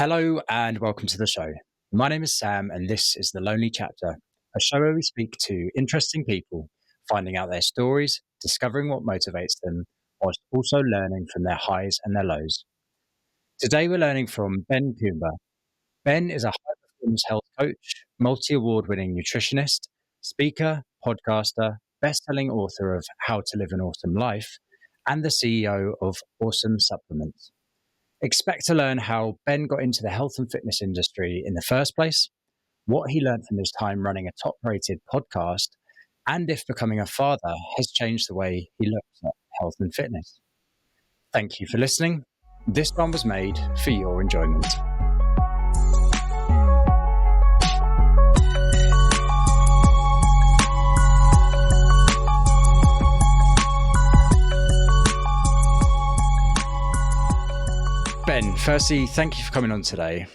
Hello and welcome to the show. My name is Sam, and this is The Lonely Chapter, a show where we speak to interesting people, finding out their stories, discovering what motivates them, whilst also learning from their highs and their lows. Today, we're learning from Ben Coomber. Ben is a high performance health coach, multi award winning nutritionist, speaker, podcaster, best selling author of How to Live an Awesome Life, and the CEO of Awesome Supplements. Expect to learn how Ben got into the health and fitness industry in the first place, what he learned from his time running a top rated podcast, and if becoming a father has changed the way he looks at health and fitness. Thank you for listening. This one was made for your enjoyment. Ben, firstly, thank you for coming on today.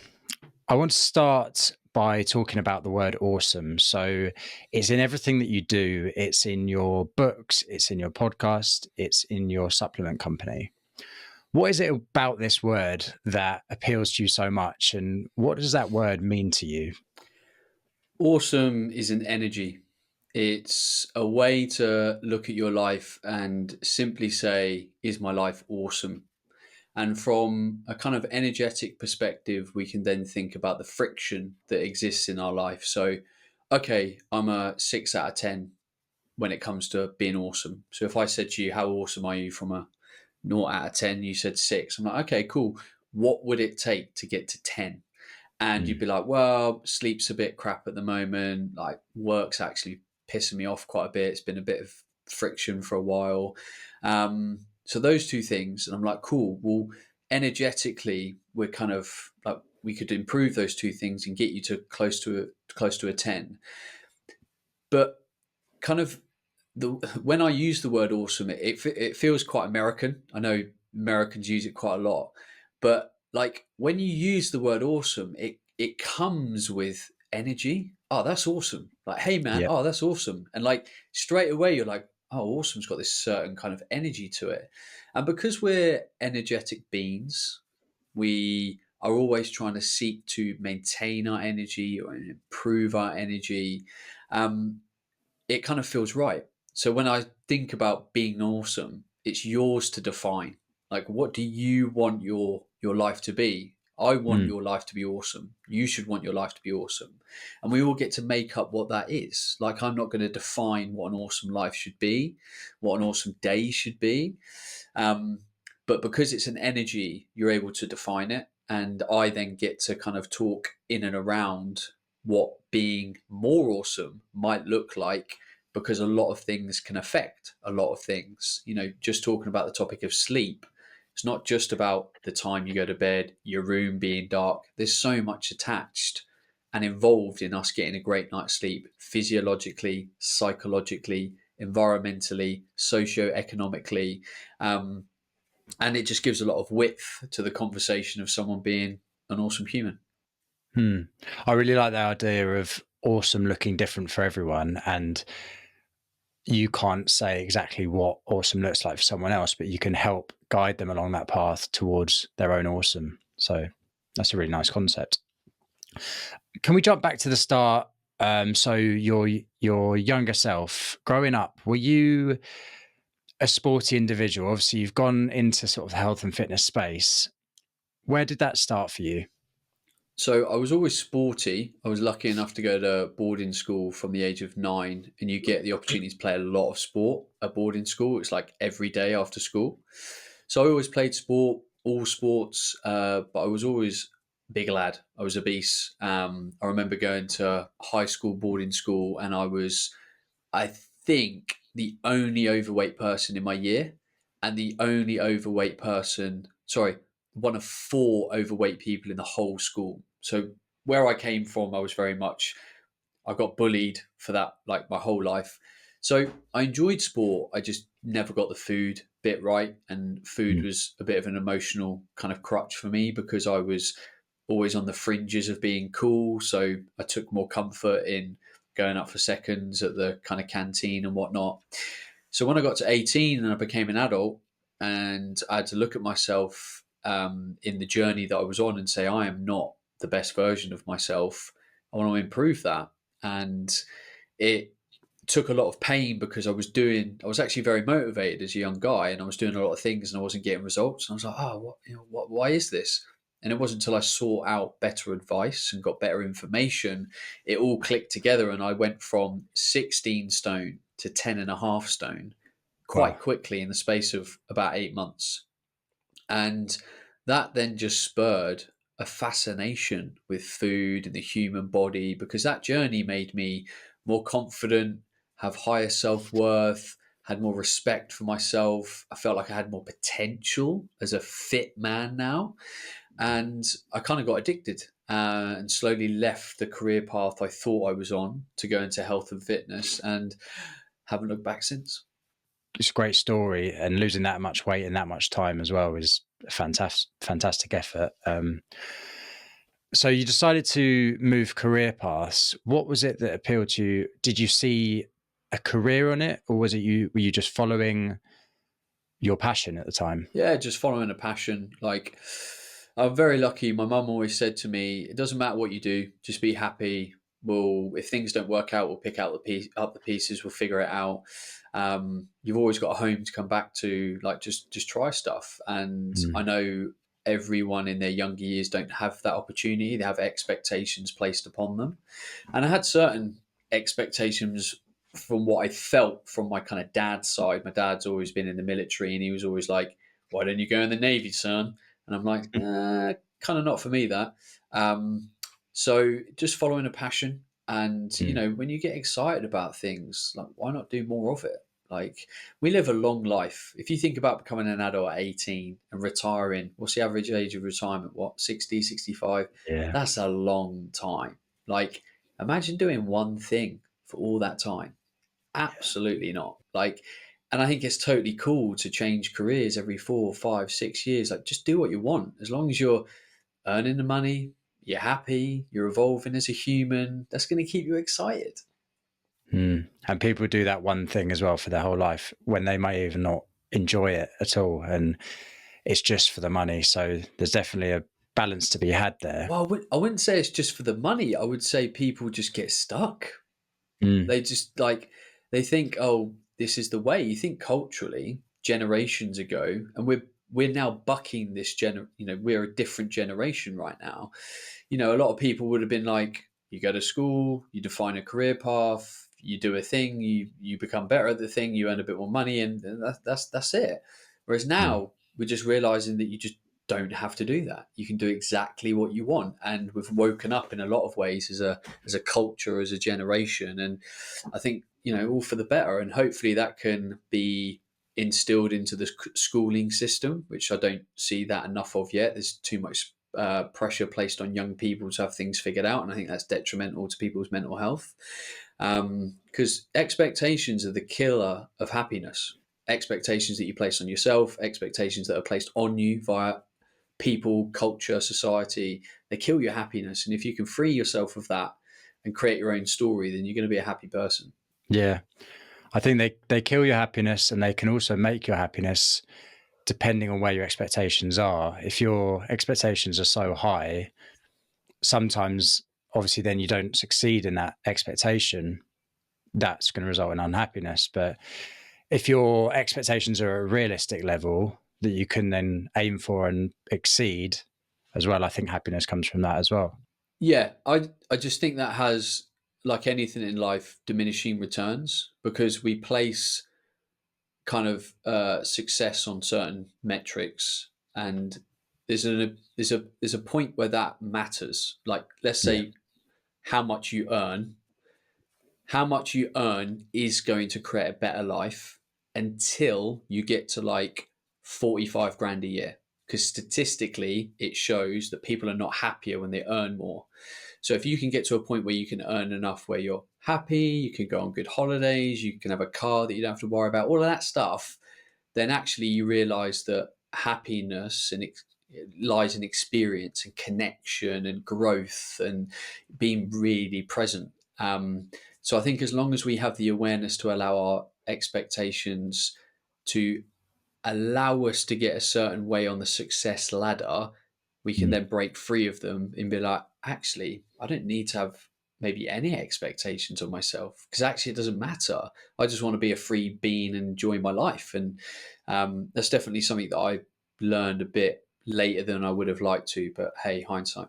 I want to start by talking about the word awesome. So it's in everything that you do. It's in your books, it's in your podcast, it's in your supplement company. What is it about this word that appeals to you so much? And what does that word mean to you? Awesome is an energy. It's a way to look at your life and simply say, is my life awesome? And from a kind of energetic perspective, we can then think about the friction that exists in our life. So, okay, I'm a 6 out of 10 when it comes to being awesome. So if I said to you, how awesome are you from a 0 out of 10? You said 6. I'm like, okay, cool. What would it take to get to 10? And you'd be like, well, sleep's a bit crap at the moment. Like work's actually pissing me off quite a bit. It's been a bit of friction for a while. So those two things, and I'm like, cool. Well, energetically, we're kind of like we could improve those two things and get you to close to a 10. But kind of when I use the word awesome, it feels quite American. I know Americans use it quite a lot, but like when you use the word awesome, it comes with energy. Oh, that's awesome. Like, hey man, Yeah. oh, that's awesome. And like straight away you're like, oh, awesome's got this certain kind of energy to it. And because we're energetic beings, we are always trying to seek to maintain our energy or improve our energy. It kind of feels right. So when I think about being awesome, it's yours to define. Like, what do you want your life to be? I want Mm. your life to be awesome. You should want your life to be awesome. And we all get to make up what that is. Like, I'm not going to define what an awesome life should be, what an awesome day should be. But because it's an energy, you're able to define it. And I then get to kind of talk in and around what being more awesome might look like, because a lot of things can affect a lot of things. You know, just talking about the topic of sleep, it's not just about the time you go to bed, your room being dark. There's so much attached and involved in us getting a great night's sleep, physiologically, psychologically, environmentally, socio-economically. And it just gives a lot of width to the conversation of someone being an awesome human. I really like the idea of awesome looking different for everyone. And you can't say exactly what awesome looks like for someone else, but you can help guide them along that path towards their own awesome. So that's a really nice concept. Can we jump back to the start? So your younger self, growing up, were you a sporty individual? Obviously, you've gone into sort of the health and fitness space. Where did that start for you? So I was always sporty. I was lucky enough to go to boarding school from the age of 9, and you get the opportunity to play a lot of sport at boarding school. It's like every day after school. So I always played sport, all sports, but I was always a big lad. I was obese. I remember going to high school boarding school, and I think, the only overweight person in my year, and the only overweight person, sorry, one of 4 overweight people in the whole school. So where I came from, I got bullied for that like my whole life. So I enjoyed sport. I just never got the food bit right. And food was a bit of an emotional kind of crutch for me, because I was always on the fringes of being cool. So I took more comfort in going up for seconds at the kind of canteen and whatnot. So when I got to 18 and I became an adult, and I had to look at myself, in the journey that I was on and say, I am not the best version of myself. I want to improve that. And it took a lot of pain because I was actually very motivated as a young guy, and I was doing a lot of things and I wasn't getting results. And I was like, oh, why is this? And it wasn't until I sought out better advice and got better information, it all clicked together. And I went from 16 stone to 10 and a half stone Wow. quite quickly in the space of about 8 months. And that then just spurred a fascination with food and the human body, because that journey made me more confident, have higher self worth, had more respect for myself. I felt like I had more potential as a fit man now. And I kind of got addicted and slowly left the career path I thought I was on to go into health and fitness, and haven't looked back since. It's a great story, and losing that much weight in that much time as well is a fantastic effort. So you decided to move career paths. What was it that appealed to you? Did you see a career on it, or were you just following your passion at the time? Yeah, just following a passion. Like, I'm very lucky. My mum always said to me, "It doesn't matter what you do, just be happy. If things don't work out, we'll pick out up the pieces. We'll figure it out. You've always got a home to come back to. Like, just try stuff." And I Mm, know everyone in their younger years don't have that opportunity. They have expectations placed upon them, and I had certain expectations from what I felt from my kind of dad's side. My dad's always been in the military, and he was always like, "Why don't you go in the Navy, son?" And I'm like, kind of not for me, that. Um, so just following a passion. And, mm. when you get excited about things, like, why not do more of it? Like, we live a long life. If you think about becoming an adult at 18 and retiring, what's the average age of retirement? What, 60, 65? Yeah. That's a long time. Like, imagine doing one thing for all that time. Absolutely not. Like, and I think it's totally cool to change careers every 4, 5, 6 years. Like, just do what you want. As long as you're earning the money, you're happy, you're evolving as a human, that's going to keep you excited. Mm. And people do that one thing as well for their whole life when they might even not enjoy it at all. And it's just for the money. So there's definitely a balance to be had there. Well, I wouldn't say it's just for the money. I would say people just get stuck. Mm. They just like, they think, oh, this is the way. You think culturally, generations ago, and we're now bucking this we're a different generation right now. A lot of people would have been like, you go to school, you define a career path, you do a thing, you become better at the thing, you earn a bit more money, and that's it. Whereas Mm. now we're just realizing that you just don't have to do that. You can do exactly what you want, and we've woken up in a lot of ways as a culture, as a generation, and I think all for the better. And hopefully that can be instilled into the schooling system, which I don't see that enough of yet. There's too much pressure placed on young people to have things figured out, and I think that's detrimental to people's mental health. Because expectations are the killer of happiness. Expectations that you place on yourself, expectations that are placed on you via people, culture, society, they kill your happiness. And if you can free yourself of that and create your own story, then you're going to be a happy person. Yeah. I think they kill your happiness, and they can also make your happiness depending on where your expectations are. If your expectations are so high, sometimes obviously then you don't succeed in that expectation. That's going to result in unhappiness. But if your expectations are at a realistic level that you can then aim for and exceed as well, I think happiness comes from that as well. Yeah, I just think that has, like anything in life, diminishing returns, because we place kind of success on certain metrics, and there's a point where that matters. Like, let's Yeah. say how much you earn. How much you earn is going to create a better life until you get to like 45 grand a year, because statistically it shows that people are not happier when they earn more. So if you can get to a point where you can earn enough where you're happy, you can go on good holidays, you can have a car that you don't have to worry about, all of that stuff, then actually you realize that happiness lies in experience and connection and growth and being really present. So I think as long as we have the awareness to allow our expectations to allow us to get a certain way on the success ladder, we can Mm. then break free of them and be like, actually, I don't need to have maybe any expectations of myself, because actually it doesn't matter. I just want to be a free being and enjoy my life. And that's definitely something that I learned a bit later than I would have liked to, but hey, hindsight.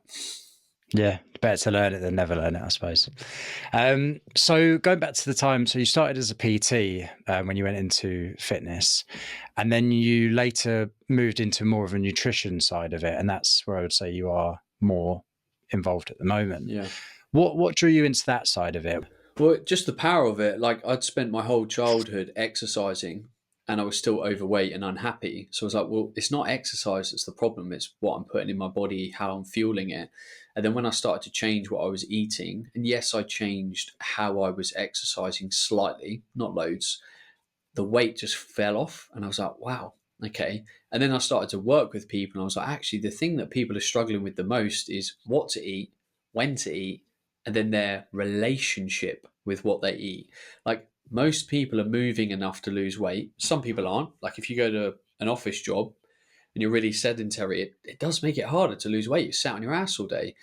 Yeah, better to learn it than never learn it, I suppose. So going back to the time, so you started as a PT when you went into fitness, and then you later moved into more of a nutrition side of it, and that's where I would say you are more involved at the moment. Yeah. What drew you into that side of it? Well, just the power of it. Like, I'd spent my whole childhood exercising and I was still overweight and unhappy. So I was like, well, it's not exercise that's the problem. It's what I'm putting in my body, how I'm fueling it. And then when I started to change what I was eating, and yes, I changed how I was exercising slightly, not loads, the weight just fell off. And I was like, wow, okay. And then I started to work with people and I was like, actually, the thing that people are struggling with the most is what to eat, when to eat, and then their relationship with what they eat. Like, most people are moving enough to lose weight. Some people aren't. Like, if you go to an office job and you're really sedentary, it does make it harder to lose weight. You're sat on your ass all day.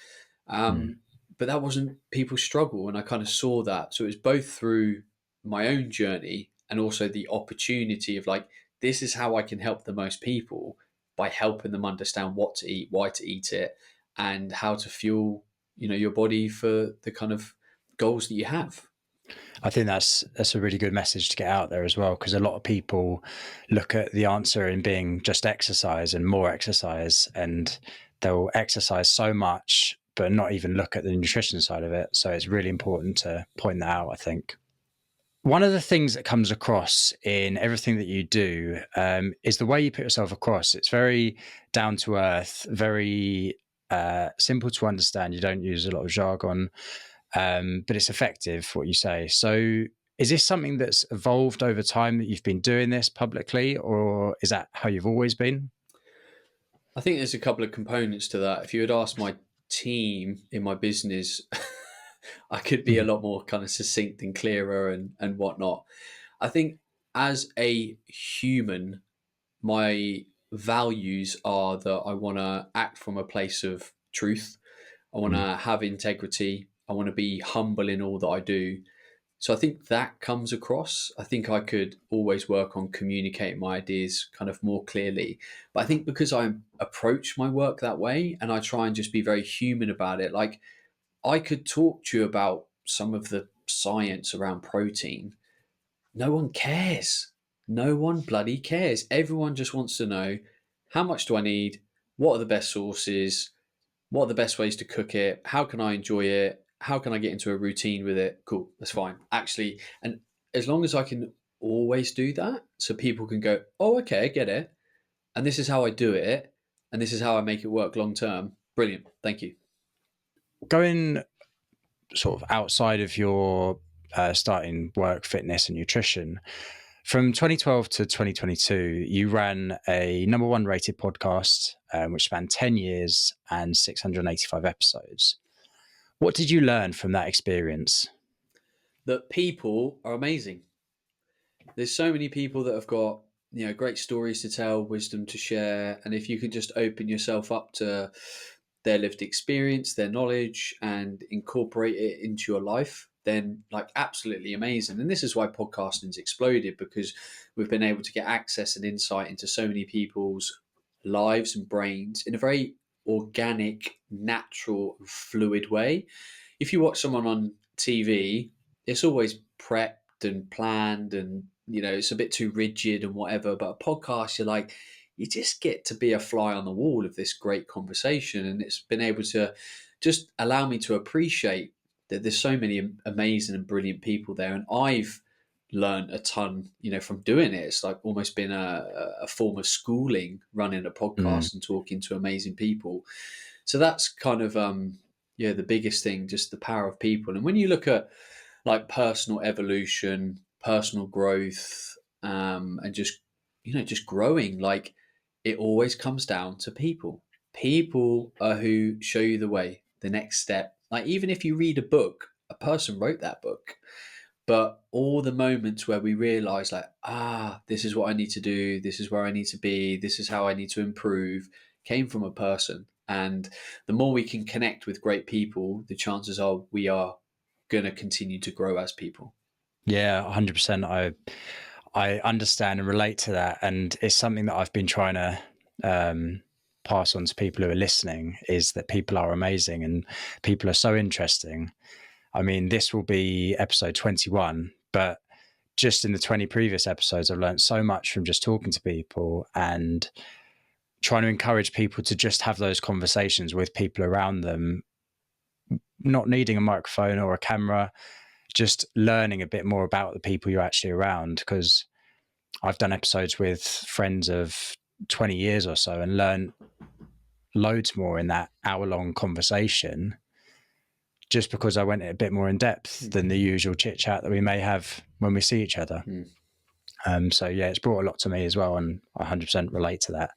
Mm. Um, but that wasn't people's struggle. And I kind of saw that. So it was both through my own journey and also the opportunity of like, this is how I can help the most people by helping them understand what to eat, why to eat it, and how to fuel, your body for the kind of goals that you have. I think that's a really good message to get out there as well, because a lot of people look at the answer in being just exercise and more exercise, and they'll exercise so much but not even look at the nutrition side of it. So it's really important to point that out, I think. One of the things that comes across in everything that you do is the way you put yourself across. It's very down to earth, very simple to understand. You don't use a lot of jargon, but it's effective, what you say. So is this something that's evolved over time, that you've been doing this publicly, or is that how you've always been? I think there's a couple of components to that. If you had asked my team in my business, I could be a Mhm. lot more kind of succinct and clearer and whatnot. I think as a human, my values are that I want to act from a place of truth. I want Mm. to have integrity. I want to be humble in all that I do. So I think that comes across. I think I could always work on communicating my ideas kind of more clearly. But I think because I approach my work that way and I try and just be very human about it, like, I could talk to you about some of the science around protein. No one cares. No one bloody cares. Everyone just wants to know, how much do I need? What are the best sources? What are the best ways to cook it? How can I enjoy it? How can I get into a routine with it? Cool, that's fine. Actually, and as long as I can always do that, so people can go, oh, okay, I get it. And this is how I do it. And this is how I make it work long term. Brilliant. Thank you. Going sort of outside of your starting work, fitness, and nutrition, from 2012 to 2022, you ran a number one rated podcast, which spanned 10 years and 685 episodes. What did you learn from that experience? That people are amazing. There's so many people that have got, great stories to tell, wisdom to share, and if you can just open yourself up to their lived experience, their knowledge, and incorporate it into your life, then like absolutely amazing. And this is why podcasting's exploded, because we've been able to get access and insight into so many people's lives and brains in a very organic, natural, and fluid way. If you watch someone on TV, it's always prepped and planned, and it's a bit too rigid and whatever. But a podcast, you're like, you just get to be a fly on the wall of this great conversation, and it's been able to just allow me to appreciate that there's so many amazing and brilliant people there, and I've learned a ton, from doing it. It's like almost been a form of schooling, running a Mm. podcast and talking to amazing people. So that's kind of yeah, the biggest thing, just the power of people. And when you look at like personal evolution, personal growth, and just just growing, like, it always comes down to people. People are who show you the way, the next step. Like, even if you read a book, a person wrote that book. But all the moments where we realize, like, this is what I need to do, this is where I need to be, this is how I need to improve, came from a person. And the more we can connect with great people, the chances are we are going to continue to grow as people. Yeah, 100%. I understand and relate to that, and it's something that I've been trying to pass on to people who are listening, is that people are amazing and people are so interesting. I mean, this will be episode 21, but just in the 20 previous episodes, I've learned so much from just talking to people and trying to encourage people to just have those conversations with people around them, not needing a microphone or a camera, just learning a bit more about the people you're actually around. Because I've done episodes with friends of 20 years or so and learned loads more in that hour-long conversation, just because I went a bit more in depth than the usual chit chat that we may have when we see each other. So yeah, it's brought a lot to me as well, and I 100% relate to that.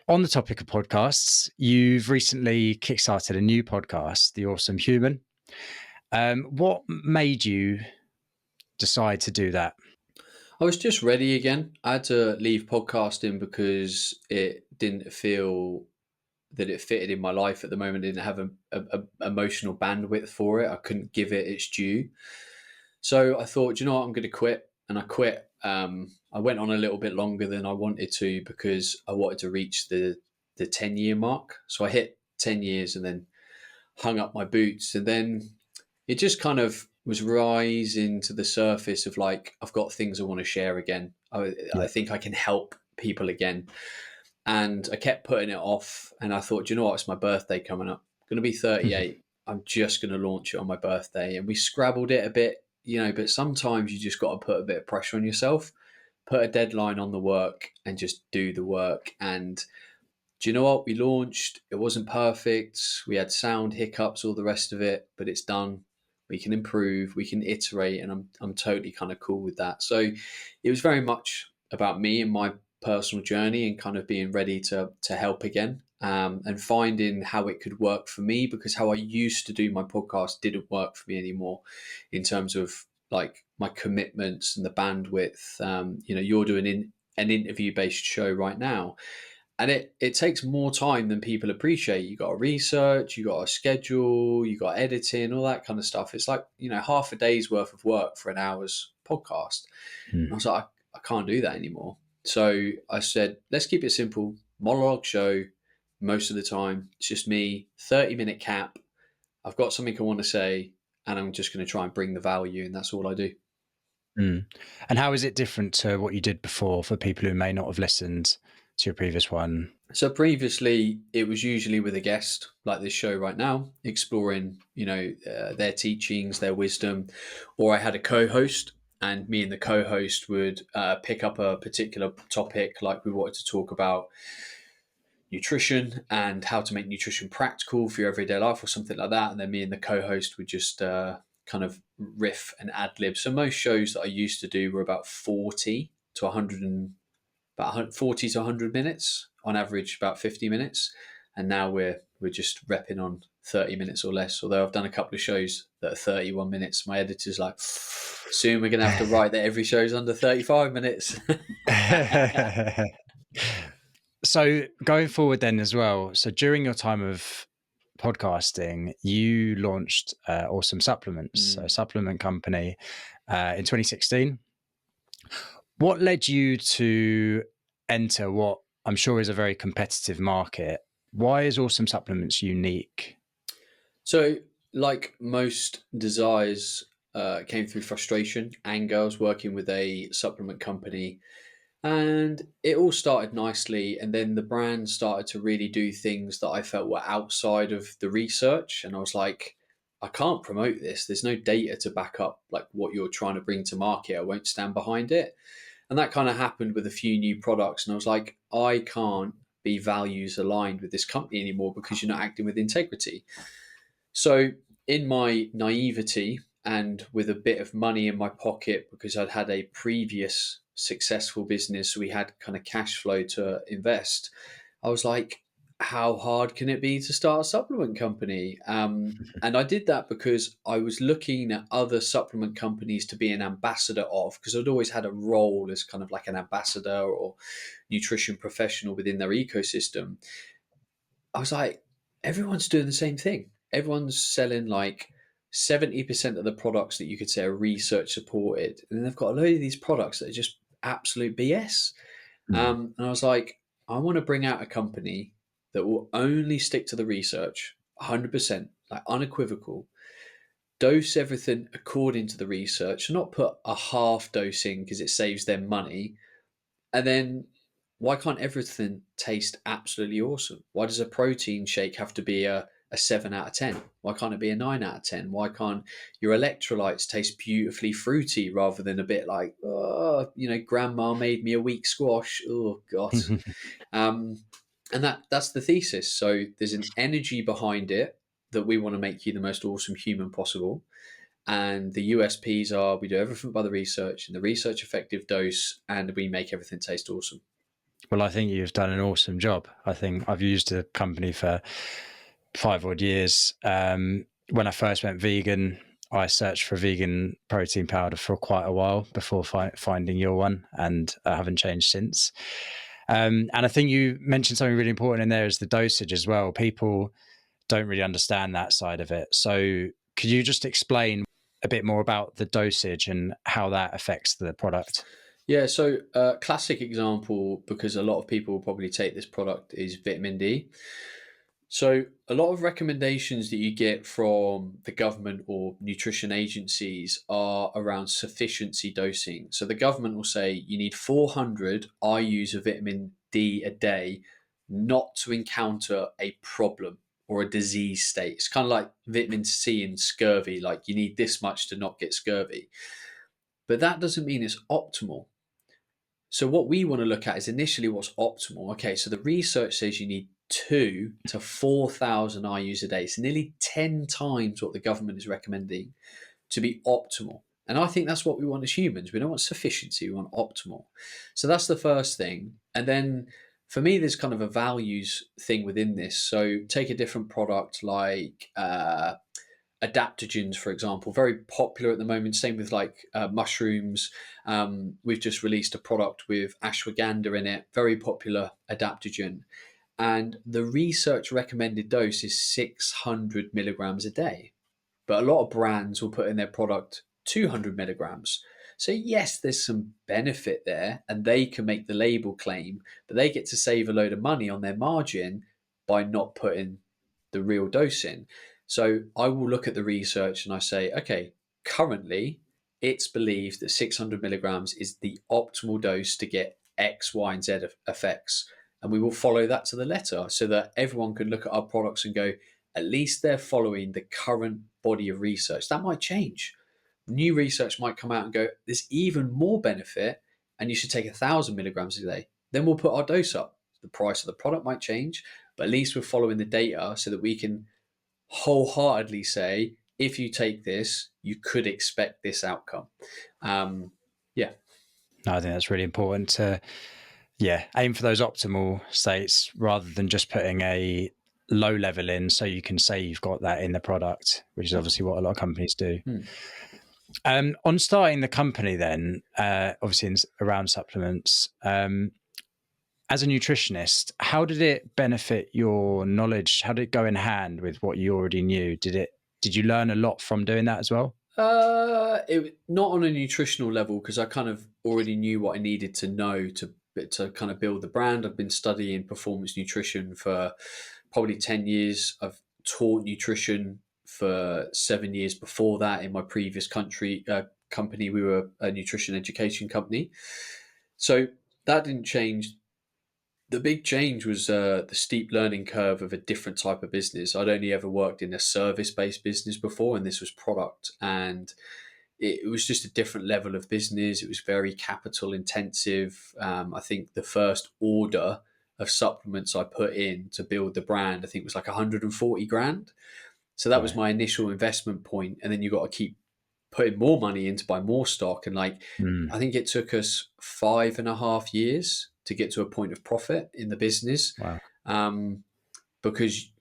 On the topic of podcasts, you've recently kickstarted a new podcast, The Awesome Human. What made you decide to do that? I was just ready again. I had to leave podcasting because it didn't feel that it fitted in my life at the moment. I didn't have a emotional bandwidth for it. I couldn't give it its due. So I thought, you know what, I'm going to quit. And I quit. I went on a little bit longer than I wanted to because I wanted to reach the 10-year mark. So I hit 10 years and then hung up my boots. And then it just kind of was rising to the surface of like, I've got things I want to share again. I think I can help people again. And I kept putting it off. And I thought, you know what, it's my birthday coming up. I'm going to be 38. I'm just going to launch it on my birthday. And we scrabbled it a bit, but sometimes you just got to put a bit of pressure on yourself, put a deadline on the work and just do the work. And do you know what? We launched, it wasn't perfect. We had sound hiccups, all the rest of it, but it's done. We can improve, we can iterate, and I'm totally kind of cool with that. So it was very much about me and my personal journey and kind of being ready to help again, and finding how it could work for me, because how I used to do my podcast didn't work for me anymore in terms of like my commitments and the bandwidth. You're doing an interview based show right now, and it takes more time than people appreciate. You got to research, you got to schedule, you got editing, all that kind of stuff. It's like, half a day's worth of work for an hour's podcast. And I was like, I can't do that anymore. So I said, let's keep it simple. Monologue show most of the time. It's just me, 30-minute cap. I've got something I want to say, and I'm just going to try and bring the value, and that's all I do. And how is it different to what you did before for people who may not have listened to your previous one? So previously, it was usually with a guest, like this show right now, exploring, their teachings, their wisdom, or I had a co-host, and me and the co-host would pick up a particular topic, like we wanted to talk about nutrition and how to make nutrition practical for your everyday life or something like that. And then me and the co-host would just kind of riff and ad lib. So most shows that I used to do were about 40 to 100 and about 40 to 100 minutes, on average about 50 minutes. And now we're just repping on 30 minutes or less. Although I've done a couple of shows that are 31 minutes. My editor's like, soon we're going to have to write that every show's under 35 minutes. So going forward then as well, so during your time of podcasting, you launched Awesome Supplements, a supplement company, in 2016. What led you to enter what I'm sure is a very competitive market? Why is Awesome Supplements unique? So, like most desires, came through frustration, anger. I was working with a supplement company, and it all started nicely. And then the brand started to really do things that I felt were outside of the research. And I was like, I can't promote this. There's no data to back up like what you're trying to bring to market. I won't stand behind it. And that kind of happened with a few new products. And I was like, I can't be values aligned with this company anymore because you're not acting with integrity. So, in my naivety and with a bit of money in my pocket, because I'd had a previous successful business, we had kind of cash flow to invest. I was like, how hard can it be to start a supplement company? And I did that because I was looking at other supplement companies to be an ambassador of, because I'd always had a role as kind of like an ambassador or nutrition professional within their ecosystem. I was like, everyone's doing the same thing. Everyone's selling like 70% of the products that you could say are research supported. And then they've got a load of these products that are just absolute BS. Mm. And I was like, I want to bring out a company that will only stick to the research 100%, like unequivocal, dose everything according to the research, not put a half dosing because it saves them money. And then why can't everything taste absolutely awesome? Why does a protein shake have to be a 7 out of 10? Why can't it be a 9 out of 10? Why can't your electrolytes taste beautifully fruity rather than a bit like, oh, grandma made me a weak squash? Oh, God. Um, and that's the thesis. So there's an energy behind it that we want to make you the most awesome human possible. And the USPs are we do everything by the research and the research effective dose, and we make everything taste awesome. Well, I think you've done an awesome job. I think I've used the company for 5 odd years. When I first went vegan, I searched for vegan protein powder for quite a while before finding your one, and I haven't changed since. And I think you mentioned something really important in there is the dosage as well. People don't really understand that side of it. So could you just explain a bit more about the dosage and how that affects the product? Yeah, so classic example, because a lot of people will probably take this product, is vitamin D. So, a lot of recommendations that you get from the government or nutrition agencies are around sufficiency dosing. So, the government will say you need 400 IUs of vitamin D a day not to encounter a problem or a disease state. It's kind of like vitamin C and scurvy, like you need this much to not get scurvy. But that doesn't mean it's optimal. So what we want to look at is initially what's optimal. Okay, so the research says you need 2 to 4,000 IUs a day. It's nearly 10 times what the government is recommending to be optimal. And I think that's what we want as humans. We don't want sufficiency, we want optimal. So that's the first thing. And then for me, there's kind of a values thing within this. So take a different product like adaptogens, for example, very popular at the moment. Same with like mushrooms. We've just released a product with ashwagandha in it, very popular adaptogen. And the research recommended dose is 600 milligrams a day. But a lot of brands will put in their product 200 milligrams. So, yes, there's some benefit there, and they can make the label claim, but they get to save a load of money on their margin by not putting the real dose in. So, I will look at the research and I say, okay, currently it's believed that 600 milligrams is the optimal dose to get X, Y, and Z effects. And we will follow that to the letter so that everyone can look at our products and go, at least they're following the current body of research. That might change. New research might come out and go, there's even more benefit, and you should take 1,000 milligrams a day. Then we'll put our dose up. The price of the product might change, but at least we're following the data so that we can wholeheartedly say, if you take this, you could expect this outcome. Yeah. No, I think that's really important to, aim for those optimal states rather than just putting a low level in so you can say you've got that in the product, which is obviously what a lot of companies do. Hmm. On starting the company then, obviously around supplements, as a nutritionist, how did it benefit your knowledge? How did it go in hand with what you already knew? Did you learn a lot from doing that as well? Not on a nutritional level because I kind of already knew what I needed to know to kind of build the brand. I've been studying performance nutrition for probably 10 years. I've taught nutrition for 7 years before that in my previous company. We were a nutrition education company. So that didn't change. The big change was the steep learning curve of a different type of business. I'd only ever worked in a service-based business before, and this was product. And it was just a different level of business. It was very capital intensive. I think the first order of supplements I put in to build the brand, I think was like 140 grand. So that was Right. my initial investment point. And then you got to keep putting more money in to buy more stock. And like, Mm. I think it took us 5.5 years to get to a point of profit in the business. Wow. Um, because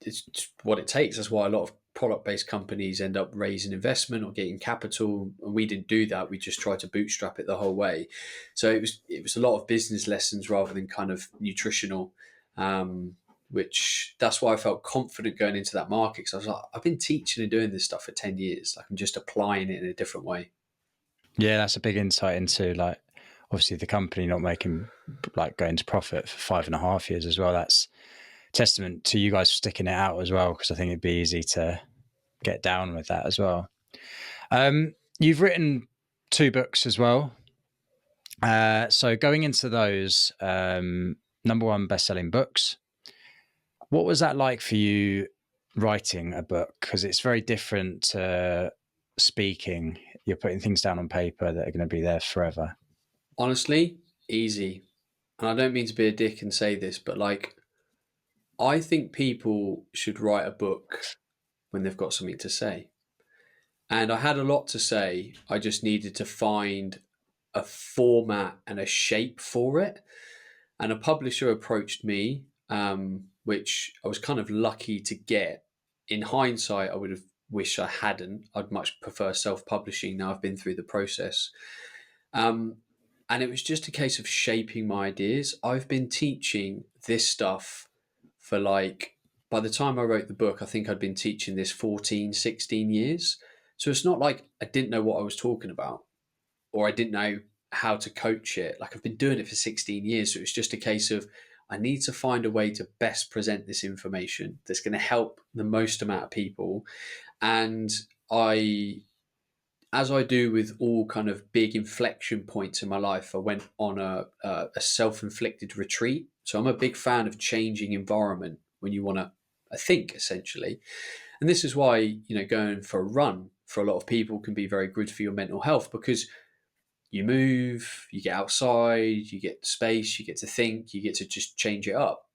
it's what it takes. That's why a lot of product-based companies end up raising investment or getting capital, and we didn't do that. We just tried to bootstrap it the whole way. So it was a lot of business lessons rather than kind of nutritional. Which that's why I felt confident going into that market, because I was like, I've been teaching and doing this stuff for 10 years. Like, I'm just applying it in a different way. Yeah, that's a big insight into, like, obviously the company not making, like, going to profit for 5.5 years as well. That's testament to you guys sticking it out as well, because I think it'd be easy to get down with that as well. You've written 2 books as well. So going into those, number 1 best-selling books, what was that like for you writing a book? Because it's very different to speaking. You're putting things down on paper that are going to be there forever. Honestly, easy. And I don't mean to be a dick and say this, but like, I think people should write a book when they've got something to say. And I had a lot to say. I just needed to find a format and a shape for it. And a publisher approached me, which I was kind of lucky to get. In hindsight, I would have wished I hadn't. I'd much prefer self-publishing now I've been through the process. Um, and it was just a case of shaping my ideas. I've been teaching this stuff for, like, by the time I wrote the book, I think I'd been teaching this 14, 16 years. So it's not like I didn't know what I was talking about, or I didn't know how to coach it. Like, I've been doing it for 16 years. So it's just a case of, I need to find a way to best present this information that's going to help the most amount of people. And as I do with all kind of big inflection points in my life, I went on a self-inflicted retreat. So I'm a big fan of changing environment when you want to, I think, essentially. And this is why, going for a run for a lot of people can be very good for your mental health, because you move, you get outside, you get space, you get to think, you get to just change it up.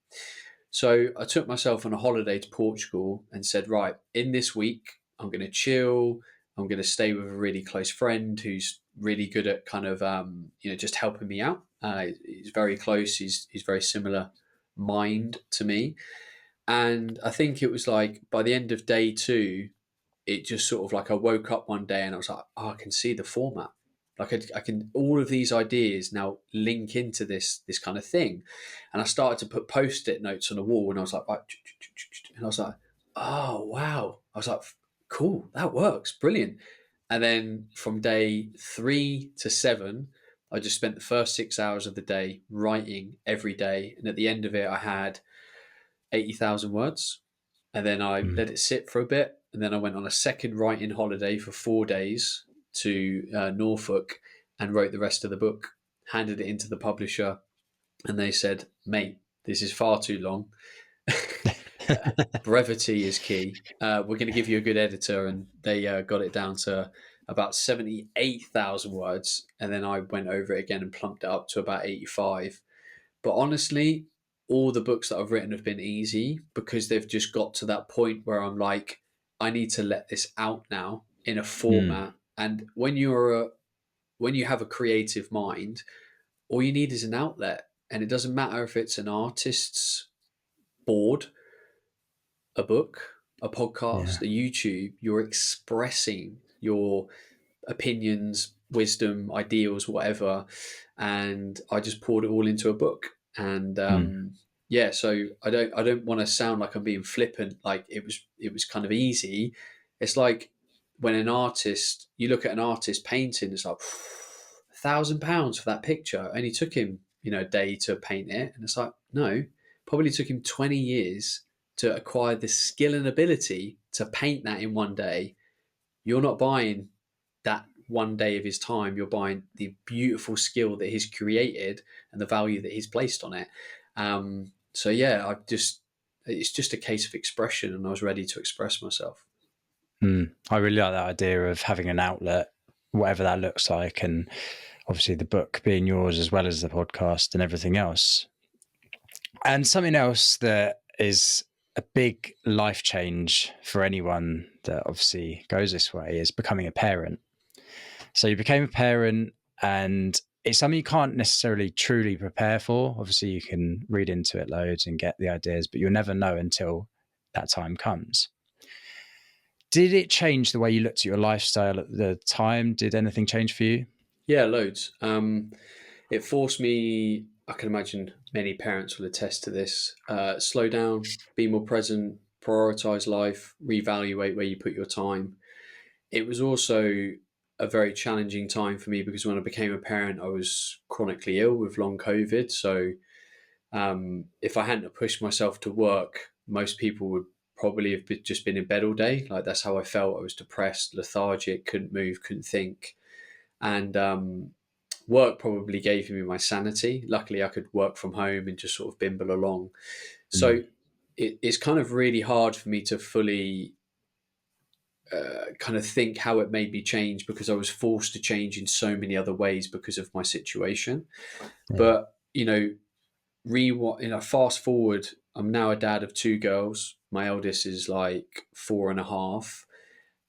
So I took myself on a holiday to Portugal and said, right, in this week, I'm going to chill. I'm going to stay with a really close friend who's really good at kind of, just helping me out. He's very close. He's very similar mind to me. And I think it was like by the end of day 2, it just sort of like I woke up one day and I was like, oh, I can see the format. Like, I can, all of these ideas now link into this kind of thing. And I started to put post-it notes on the wall, and I was like, right, and I was like, oh, wow. I was like, cool, that works, brilliant. And then from day 3 to 7, I just spent the first 6 hours of the day writing every day. And at the end of it, I had 80,000 words. And then I let it sit for a bit. And then I went on a second writing holiday for 4 days to Norfolk and wrote the rest of the book, handed it into the publisher, and they said, mate, this is far too long. Brevity is key. We're going to give you a good editor. And they got it down to about 78,000 words. And then I went over it again and plumped it up to about 85. But honestly, all the books that I've written have been easy, because they've just got to that point where I'm like, I need to let this out now in a format. And when you have a creative mind, all you need is an outlet. And it doesn't matter if it's an artist's board, a book, a podcast, a YouTube. You're expressing your opinions, wisdom, ideals, whatever. And I just poured it all into a book. And so I don't want to sound like I'm being flippant. Like, it was kind of easy. It's like when you look at an artist painting, it's like £1,000 for that picture. It only took him, a day to paint it. And it's like, no, probably took him 20 years to acquire the skill and ability to paint that in one day. You're not buying that one day of his time. You're buying the beautiful skill that he's created and the value that he's placed on it. It's just a case of expression, and I was ready to express myself. I really like that idea of having an outlet, whatever that looks like, and obviously the book being yours as well as the podcast and everything else. And something else that is a big life change for anyone that obviously goes this way is becoming a parent. So you became a parent, and it's something you can't necessarily truly prepare for. Obviously, you can read into it loads and get the ideas, but you'll never know until that time comes. Did it change the way you looked at your lifestyle at the time? Did anything change for you? Yeah, loads. It forced me, I can imagine many parents will attest to this, slow down, be more present, prioritize life, reevaluate where you put your time. It was also a very challenging time for me because when I became a parent, I was chronically ill with long COVID. So if I hadn't pushed myself to work, most people would probably have just been in bed all day. Like that's how I felt. I was depressed, lethargic, couldn't move, couldn't think. And work probably gave me my sanity. Luckily, I could work from home and just sort of bimble along. So Mm, it's kind of really hard for me to fully kind of think how it made me change because I was forced to change in so many other ways because of my situation. yeah. But fast forward, I'm now a dad of two girls. My eldest is like 4.5.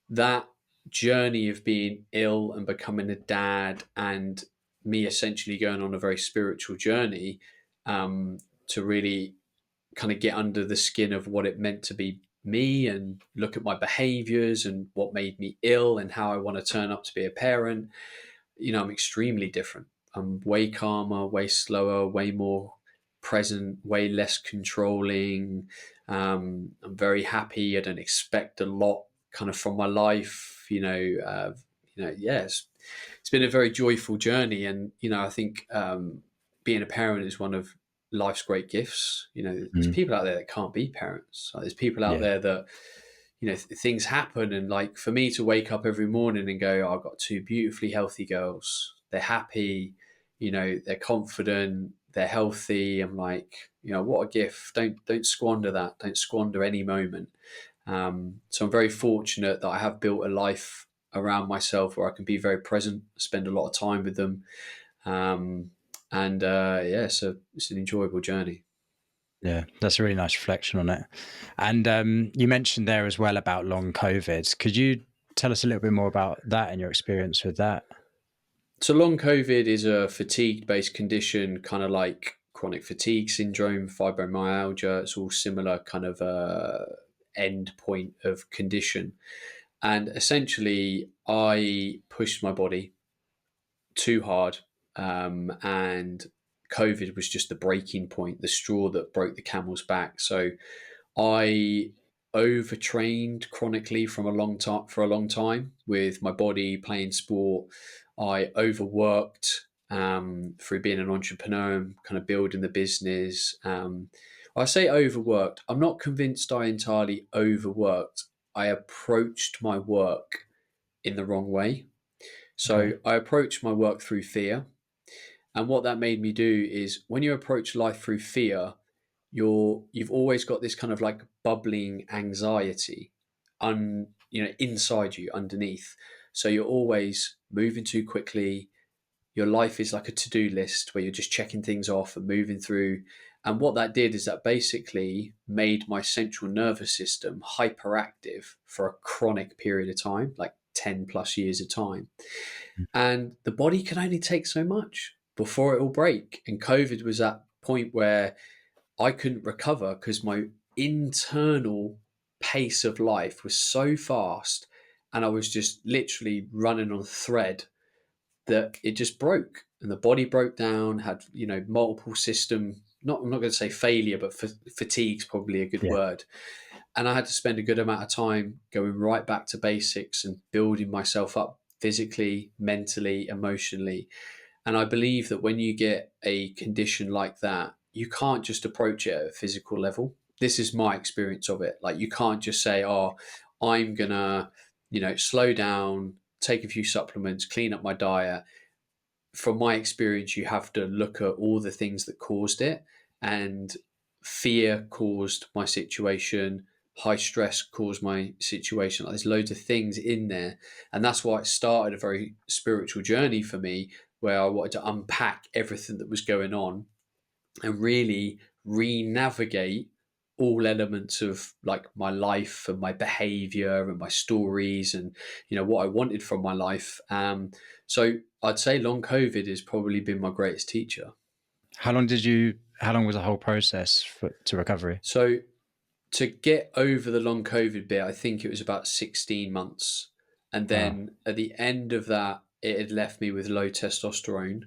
That journey of being ill and becoming a dad, and me essentially going on a very spiritual journey to really kind of get under the skin of what it meant to be me and look at my behaviors and what made me ill and how I want to turn up to be a parent. I'm extremely different. I'm way calmer, way slower, way more present, way less controlling. I'm very happy. I don't expect a lot kind of from my life. Yes, it's been a very joyful journey, and I think being a parent is one of life's great gifts. There's Mm, people out there that can't be parents. Like, there's people out yeah. there that things happen, and like for me to wake up every morning and go, oh, I've got two beautifully healthy girls. They're happy, they're confident, they're healthy. I'm like, what a gift. Don't squander that. Don't squander any moment. So I'm very fortunate that I have built a life around myself where I can be very present, spend a lot of time with them. Um, and yeah, so it's an enjoyable journey. Yeah, that's a really nice reflection on it. And you mentioned there as well about long COVID. Could you tell us a little bit more about that and your experience with that? So long COVID is a fatigue-based condition, kind of like chronic fatigue syndrome, fibromyalgia. It's all similar kind of end point of condition. And essentially, I pushed my body too hard, and COVID was just the breaking point, the straw that broke the camel's back. So I overtrained chronically from a long time for a long time with my body playing sport. I overworked through being an entrepreneur and kind of building the business. I say overworked. I'm not convinced I entirely overworked. I approached my work in the wrong way. Okay. So I approached my work through fear. And what that made me do is when you approach life through fear, you've always got this kind of like bubbling anxiety inside you underneath. So you're always moving too quickly. Your life is like a to-do list where you're just checking things off and moving through. And what that did is that basically made my central nervous system hyperactive for a chronic period of time, like 10 plus years of time. And the body can only take so much before it will break. And COVID was that point where I couldn't recover because my internal pace of life was so fast and I was just literally running on thread that it just broke and the body broke down, had, multiple system, I'm not going to say failure, but fatigue's probably a good Yeah. word. And I had to spend a good amount of time going right back to basics and building myself up physically, mentally, emotionally. And I believe that when you get a condition like that, you can't just approach it at a physical level. This is my experience of it. Like, you can't just say, oh, I'm going to, slow down, take a few supplements, clean up my diet. From my experience, you have to look at all the things that caused it. And fear caused my situation. High stress caused my situation. Like, there's loads of things in there. And that's why it started a very spiritual journey for me, where I wanted to unpack everything that was going on and really re navigate all elements of like my life and my behavior and my stories and what I wanted from my life. So I'd say long COVID has probably been my greatest teacher. How long was the whole process to recovery? So to get over the long COVID bit, I think it was about 16 months. And Wow. then at the end of that, it had left me with low testosterone.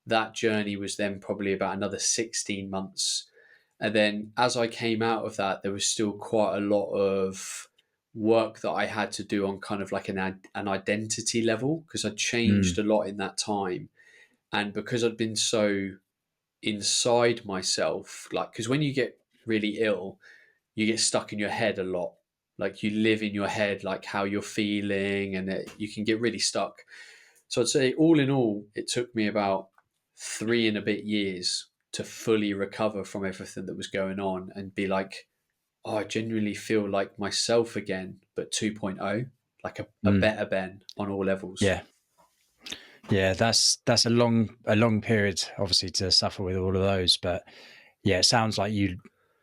That journey was then probably about another 16 months. And then as I came out of that, there was still quite a lot of work that I had to do on kind of like an identity level, because I changed Mm, a lot in that time. And because I'd been so inside myself, like, because when you get really ill, you get stuck in your head a lot. Like you live in your head, like how you're feeling, and you can get really stuck. So I'd say, all in all, it took me about 3 and a bit years to fully recover from everything that was going on and be like, oh, I genuinely feel like myself again, but 2.0, like a mm. better Ben on all levels. Yeah. Yeah, that's a long period, obviously, to suffer with all of those. But yeah, it sounds like you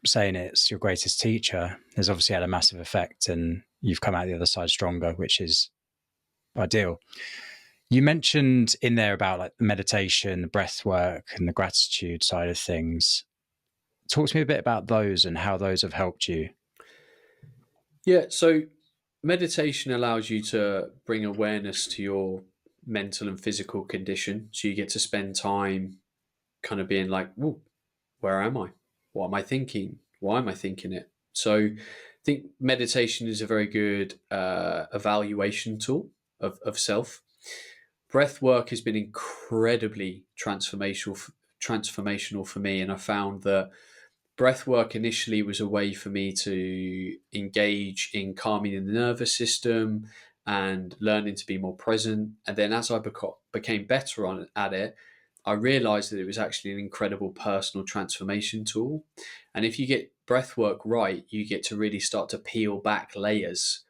saying it's your greatest teacher has obviously had a massive effect, and you've come out the other side stronger, which is ideal. You mentioned in there about like meditation, the breath work, and the gratitude side of things. Talk to me a bit about those and how those have helped you. Yeah, so meditation allows you to bring awareness to your mental and physical condition. So you get to spend time kind of being like, "Whoa, where am I? What am I thinking? Why am I thinking it?" So I think meditation is a very good evaluation tool of self. Breath work has been incredibly transformational for me, and I found that breath work initially was a way for me to engage in calming the nervous system and learning to be more present. And then as I became better at it, I realized that it was actually an incredible personal transformation tool. And if you get breath work right, you get to really start to peel back layers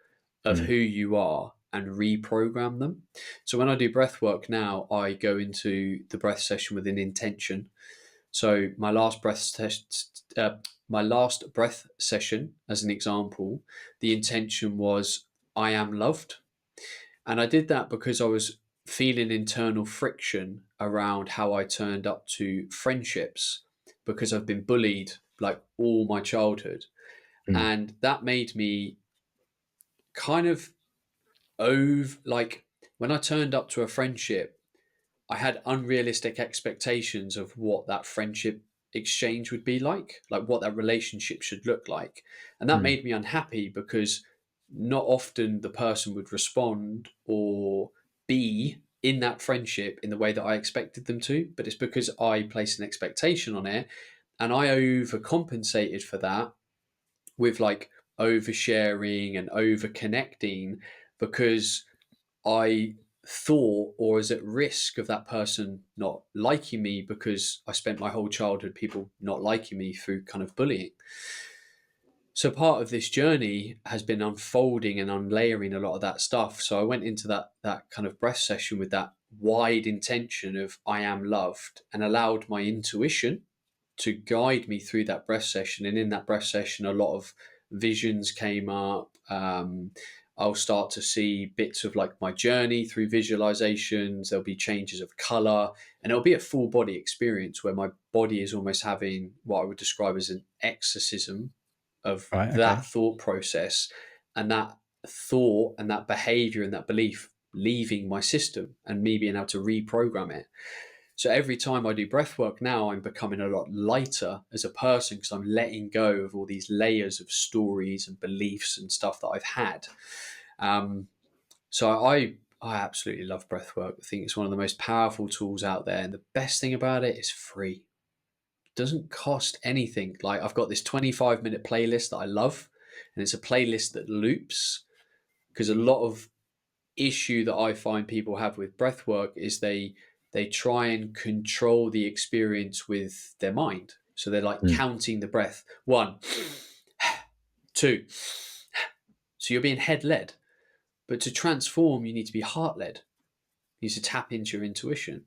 of Mm, who you are and reprogram them. So when I do breath work now, I go into the breath session with an intention. So my last breath session, as an example, the intention was, I am loved. And I did that because I was feeling internal friction around how I turned up to friendships, because I've been bullied like all my childhood. mm, And that made me kind of over, like, when I turned up to a friendship, I had unrealistic expectations of what that friendship exchange would be like what that relationship should look like. And that mm, made me unhappy, because not often the person would respond or be in that friendship in the way that I expected them to. But it's because I placed an expectation on it, and I overcompensated for that with like oversharing and over connecting, because I thought or was at risk of that person not liking me, because I spent my whole childhood people not liking me through kind of bullying. So part of this journey has been unfolding and unlayering a lot of that stuff. So I went into that kind of breath session with that wide intention of I am loved, and allowed my intuition to guide me through that breath session. And in that breath session, a lot of visions came up. I'll start to see bits of like my journey through visualizations. There'll be changes of color, and it'll be a full body experience where my body is almost having what I would describe as an exorcism of right. that Okay. thought process, and that thought and that behavior and that belief leaving my system, and me being able to reprogram it. So every time I do breath work now, I'm becoming a lot lighter as a person, because I'm letting go of all these layers of stories and beliefs and stuff that I've had. Um, so I absolutely love breath work. I think it's one of the most powerful tools out there, and the best thing about it is free. It doesn't cost anything. Like, I've got this 25-minute playlist that I love, and it's a playlist that loops, because a lot of issue that I find people have with breath work is they try and control the experience with their mind. So they're like Mm, counting the breath. One, two. So you're being head led. But to transform, you need to be heart led. You need to tap into your intuition.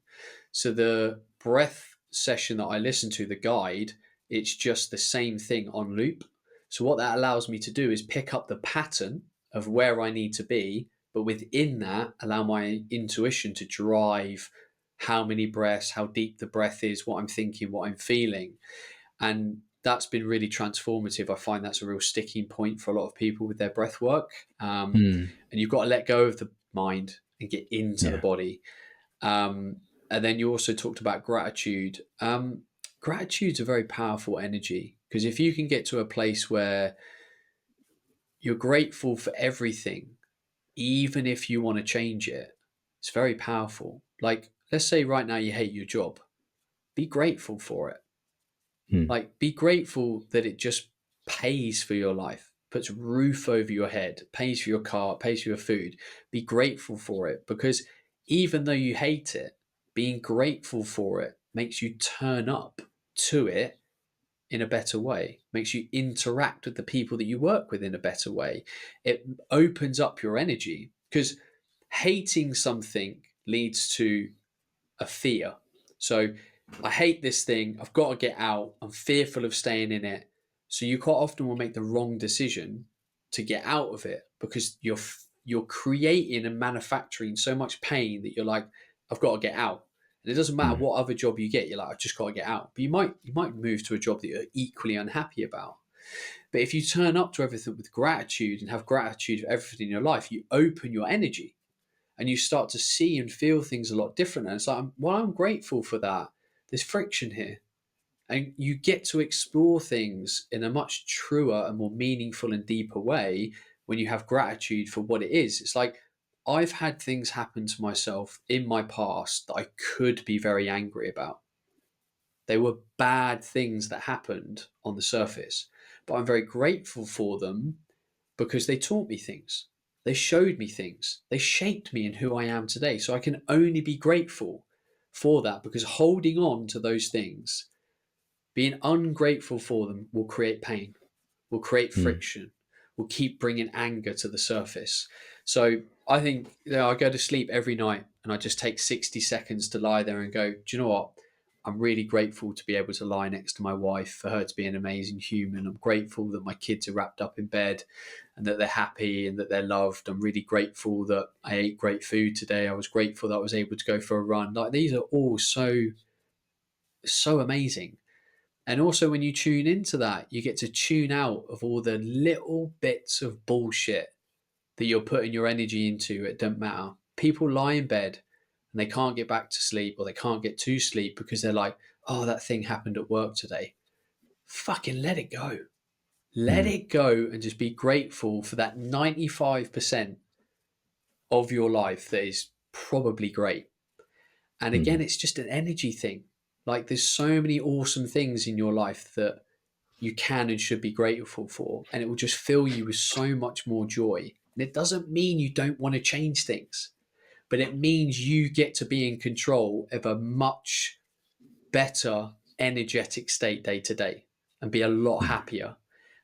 So the breath session that I listen to, the guide, it's just the same thing on loop. So what that allows me to do is pick up the pattern of where I need to be, but within that, allow my intuition to drive how many breaths, how deep the breath is, what I'm thinking, what I'm feeling. And that's been really transformative. I find that's a real sticking point for a lot of people with their breath work. Mm. And you've got to let go of the mind and get into the Yeah. body. Um, and then you also talked about gratitude. Gratitude's a very powerful energy, because if you can get to a place where you're grateful for everything, even if you want to change it, it's very powerful. Like, let's say right now you hate your job, be grateful for it. Mm. Like, be grateful that it just pays for your life, puts a roof over your head, pays for your car, pays for your food. Be grateful for it, because even though you hate it, being grateful for it makes you turn up to it in a better way, makes you interact with the people that you work with in a better way. It opens up your energy, because hating something leads to a fear. So I hate this thing. I've got to get out. I'm fearful of staying in it. So you quite often will make the wrong decision to get out of it, because you're creating and manufacturing so much pain that you're like, I've got to get out. And it doesn't matter Mm. what other job you get. You're like, I've just got to get out. But you might move to a job that you're equally unhappy about. But if you turn up to everything with gratitude and have gratitude for everything in your life, you open your energy and you start to see and feel things a lot different. And it's like, well, I'm grateful for that. There's friction here. And you get to explore things in a much truer and more meaningful and deeper way when you have gratitude for what it is. It's like, I've had things happen to myself in my past that I could be very angry about. They were bad things that happened on the surface, but I'm very grateful for them, because they taught me things. They showed me things. They shaped me in who I am today. So I can only be grateful for that, because holding on to those things, being ungrateful for them, will create pain, will create Mm. friction, will keep bringing anger to the surface. So I think, I go to sleep every night and I just take 60 seconds to lie there and go, do you know what? I'm really grateful to be able to lie next to my wife, for her to be an amazing human. I'm grateful that my kids are wrapped up in bed and that they're happy and that they're loved. I'm really grateful that I ate great food today. I was grateful that I was able to go for a run. Like, these are all so amazing. And also, when you tune into that, you get to tune out of all the little bits of bullshit that you're putting your energy into. It doesn't matter. People lie in bed and they can't get back to sleep, or they can't get to sleep because they're like, oh, that thing happened at work today. Fucking let it go. Let Mm. it go and just be grateful for that 95% of your life that is probably great. And again, Mm. it's just an energy thing. Like, there's so many awesome things in your life that you can and should be grateful for, and it will just fill you with so much more joy. And it doesn't mean you don't want to change things, but it means you get to be in control of a much better energetic state day to day and be a lot Mm. happier.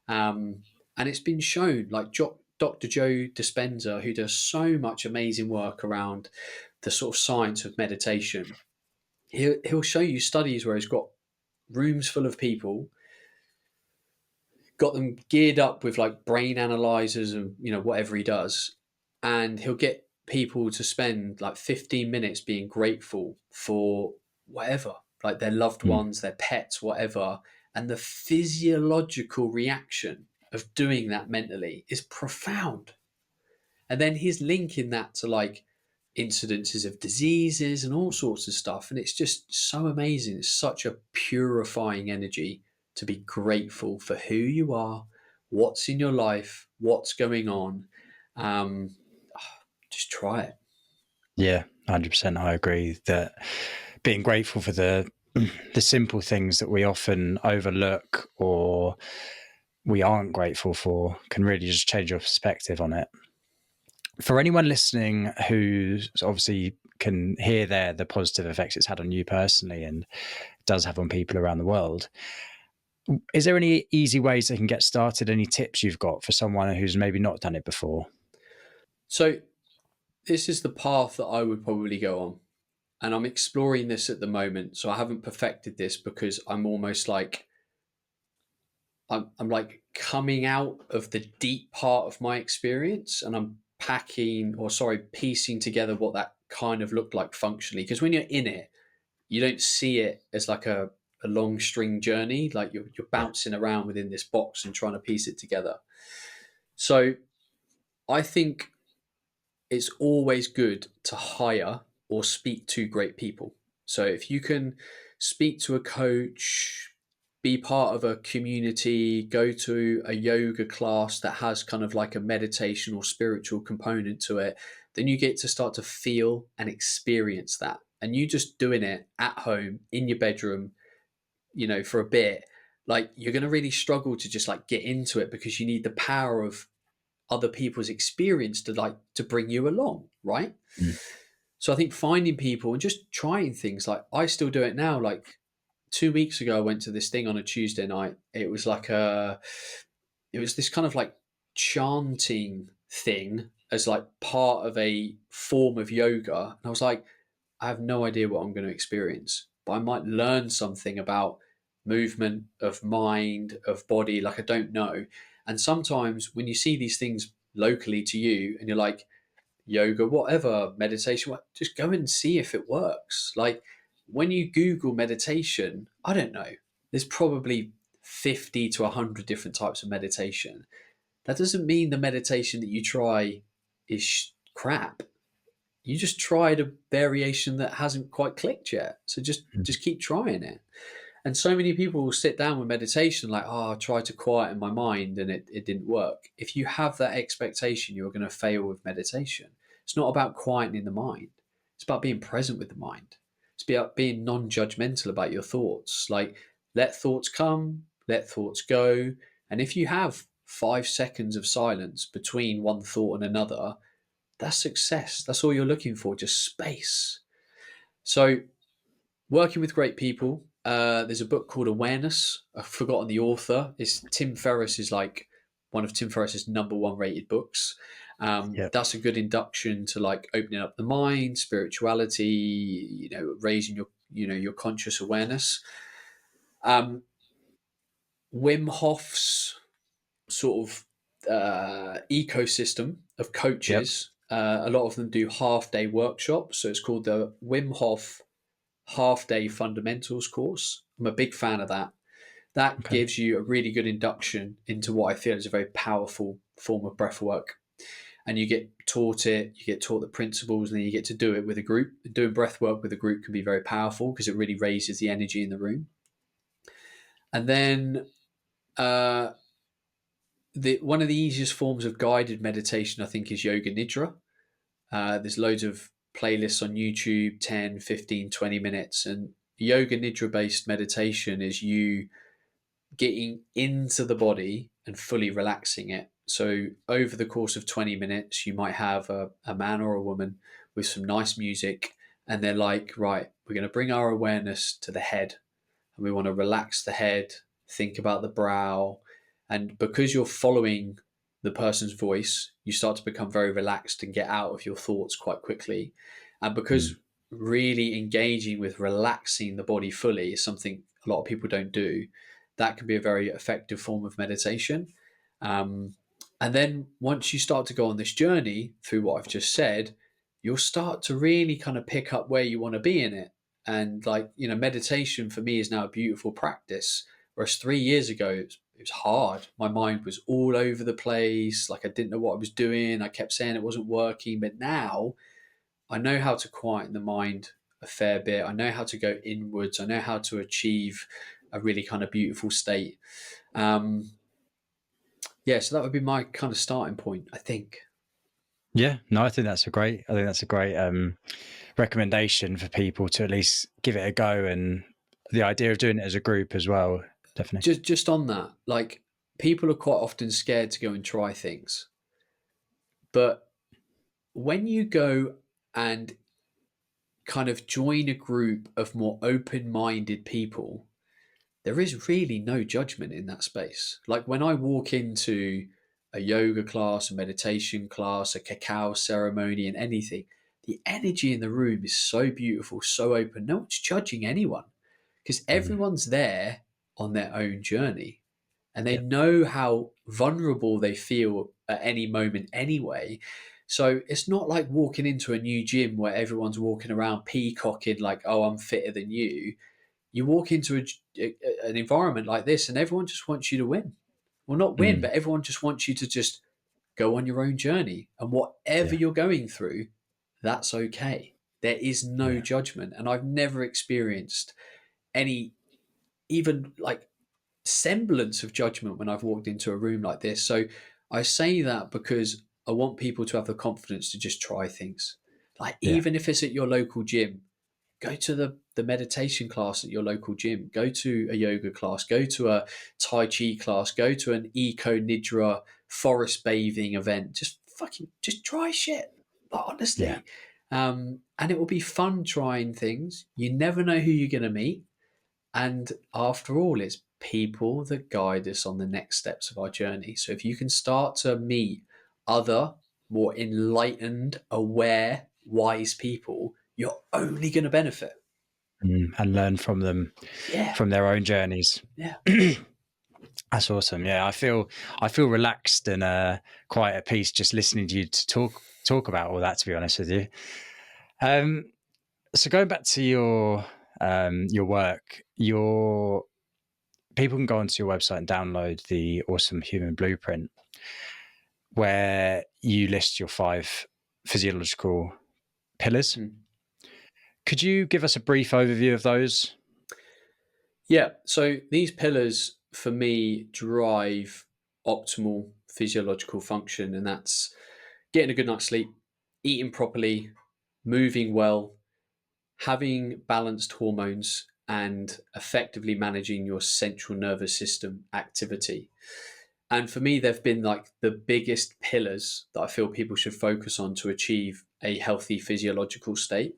And it's been shown, like Dr. Joe Dispenza, who does so much amazing work around the sort of science of meditation. He'll show you studies where he's got rooms full of people, got them geared up with like brain analyzers and whatever he does, and he'll get people to spend like 15 minutes being grateful for whatever, like their loved Mm. ones, their pets, whatever. And the physiological reaction of doing that mentally is profound. And then he's linking that to like incidences of diseases and all sorts of stuff. And it's just so amazing. It's such a purifying energy to be grateful for who you are, what's in your life, what's going on. Um, just try it. Yeah, 100%. I agree that being grateful for the simple things that we often overlook or we aren't grateful for can really just change your perspective on it. For anyone listening who obviously can hear there the positive effects it's had on you personally and does have on people around the world, is there any easy ways they can get started? Any tips you've got for someone who's maybe not done it before? So, this is the path that I would probably go on. And I'm exploring this at the moment. So, I haven't perfected this because I'm almost like, I'm like coming out of the deep part of my experience, and I'm piecing together what that kind of looked like functionally. Because when you're in it, you don't see it as like a long string journey. Like you're Yeah. bouncing around within this box and trying to piece it together. So I think it's always good to hire or speak to great people. So if you can speak to a coach, be part of a community, go to a yoga class that has kind of like a meditation or spiritual component to it, then you get to start to feel and experience that. And you just doing it at home in your bedroom, for a bit, like you're going to really struggle to just like get into it, because you need the power of other people's experience to bring you along, right? Mm. So I think finding people and just trying things, like I still do it now. Like 2 weeks ago, I went to this thing on a Tuesday night. It was this kind of like chanting thing as like part of a form of yoga. And I was like, I have no idea what I'm going to experience, but I might learn something about movement of mind, of body. Like I don't know. And sometimes when you see these things locally to you and you're like, yoga, whatever, meditation, just go and see if it works. Like when you Google meditation, I don't know, there's probably 50 to 100 different types of meditation. That doesn't mean the meditation that you try is crap. You just tried a variation that hasn't quite clicked yet. So Mm. just keep trying it. And so many people will sit down with meditation like, oh, I tried to quieten my mind and it didn't work. If you have that expectation, you're going to fail with meditation. It's not about quietening the mind. It's about being present with the mind. It's about being non-judgmental about your thoughts. Like, let thoughts come, let thoughts go. And if you have 5 seconds of silence between one thought and another, that's success. That's all you're looking for, just space. So working with great people. There's a book called Awareness. I've forgotten the author. It's Tim Ferriss is like one of Tim Ferriss's number one rated books. Yeah. That's a good induction to like opening up the mind, spirituality, raising your conscious awareness. Um, Wim Hof's sort of ecosystem of Yep. coaches. A lot of them do half day workshops. So it's called the Wim Hof half day fundamentals course. I'm a big fan of that. That Okay. gives you a really good induction into what I feel is a very powerful form of breath work. And you get taught it, you get taught the principles, and then you get to do it with a group. Doing breath work with a group can be very powerful because it really raises the energy in the room. And then uh, one of the easiest forms of guided meditation, I think, is yoga nidra. There's loads of playlists on YouTube, 10, 15, 20 minutes. And yoga nidra based meditation is you getting into the body and fully relaxing it. So over the course of 20 minutes, you might have a man or a woman with some nice music, and they're like, right, we're going to bring our awareness to the head, and we want to relax the head, think about the brow. And because you're following the person's voice, you start to become very relaxed and get out of your thoughts quite quickly. And Mm. because really engaging with relaxing the body fully is something a lot of people don't do, that can be a very effective form of meditation. Um, and then once you start to go on this journey through what I've just said, you'll start to really kind of pick up where you want to be in it. And meditation for me is now a beautiful practice. Whereas 3 years ago, it was hard. My mind was all over the place. Like I didn't know what I was doing. I kept saying it wasn't working. But now I know how to quieten the mind a fair bit. I know how to go inwards. I know how to achieve a really kind of beautiful state. Um, yeah, so that would be my kind of starting point, I think. Yeah. No, I think that's a great recommendation for people to at least give it a go, and the idea of doing it as a group as well. Definitely. Just on that, like people are quite often scared to go and try things, but when you go and kind of join a group of more open-minded people, there is really no judgment in that space. Like when I walk into a yoga class, a meditation class, a cacao ceremony, and anything, the energy in the room is so beautiful, so open. No one's judging anyone because Mhm. everyone's there on their own journey. and they Yeah. know how vulnerable they feel at any moment anyway. So it's not like walking into a new gym where everyone's walking around peacocking like, oh, I'm fitter than you. You walk into an environment like this and everyone just wants you to win. Well, not win, Mm, but everyone just wants you to just go on your own journey. And whatever yeah. you're going through, that's okay. There is no Yeah. judgment. And I've never experienced any, even like semblance of judgment when I've walked into a room like this. So I say that because I want people to have the confidence to just try things. Like, Yeah. even if it's at your local gym, go to the meditation class at your local gym, go to a yoga class, go to a Tai Chi class, go to an eco nidra forest bathing event. Just fucking, just try shit. But Yeah. honestly, and it will be fun trying things. You never know who you're going to meet. And after all, it's people that guide us on the next steps of our journey. So if you can start to meet other, more enlightened, aware, wise people, you're only going to benefit. And learn from them, Yeah, from their own journeys. yeah. That's awesome. Yeah, I feel relaxed and quite at peace just listening to you to talk about all that. To be honest with you, um, so going back to your work, your people can go onto your website and download the Awesome Human Blueprint, where you list your 5 physiological pillars. Mm. Could you give us a brief overview of those? Yeah. So these pillars for me drive optimal physiological function, and that's getting a good night's sleep, eating properly, moving well, having balanced hormones, and effectively managing your central nervous system activity. And for me, they've been like the biggest pillars that I feel people should focus on to achieve a healthy physiological state.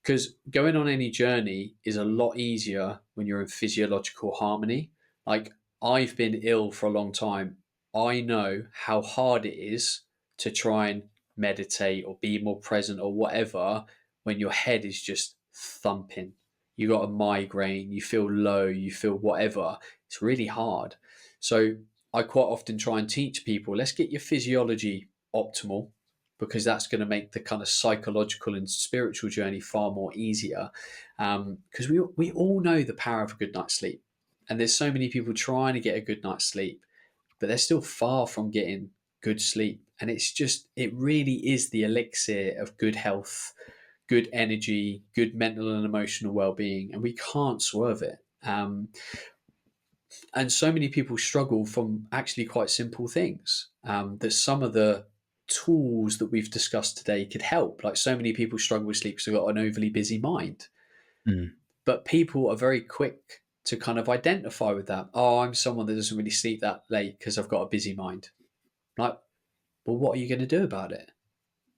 Because going on any journey is a lot easier when you're in physiological harmony. Like, I've been ill for a long time. I know how hard it is to try and meditate or be more present or whatever when your head is just thumping. You got a migraine, you feel low, you feel whatever. It's really hard. So I quite often try and teach people, let's get your physiology optimal, because that's going to make the kind of psychological and spiritual journey far more easier. Because we all know the power of a good night's sleep, and there's so many people trying to get a good night's sleep, but they're still far from getting good sleep. And it's just, it really is the elixir of good health, good energy, good mental and emotional well-being, and we can't swerve it. And so many people struggle from actually quite simple things, that some of the tools that we've discussed today could help. Like, so many people struggle with sleep because they've got an overly busy mind, Mm, but people are very quick to kind of identify with that. Oh, I'm someone that doesn't really sleep that late because I've got a busy mind. Like, well, what are you going to do about it?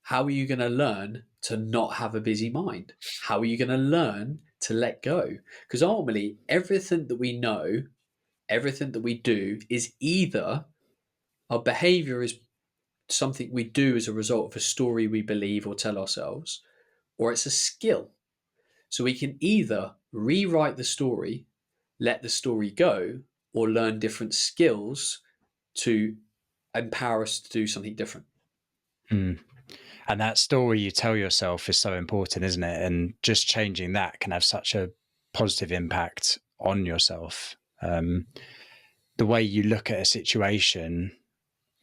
How are you going to learn to not have a busy mind? How are you going to learn to let go? Because ultimately, everything that we know, everything that we do is either our behavior is something we do as a result of a story we believe or tell ourselves, or it's a skill. So we can either rewrite the story, let the story go, or learn different skills to empower us to do something different. mm. And that story you tell yourself is so important, isn't it? And just changing that can have such a positive impact on yourself. The way you look at a situation,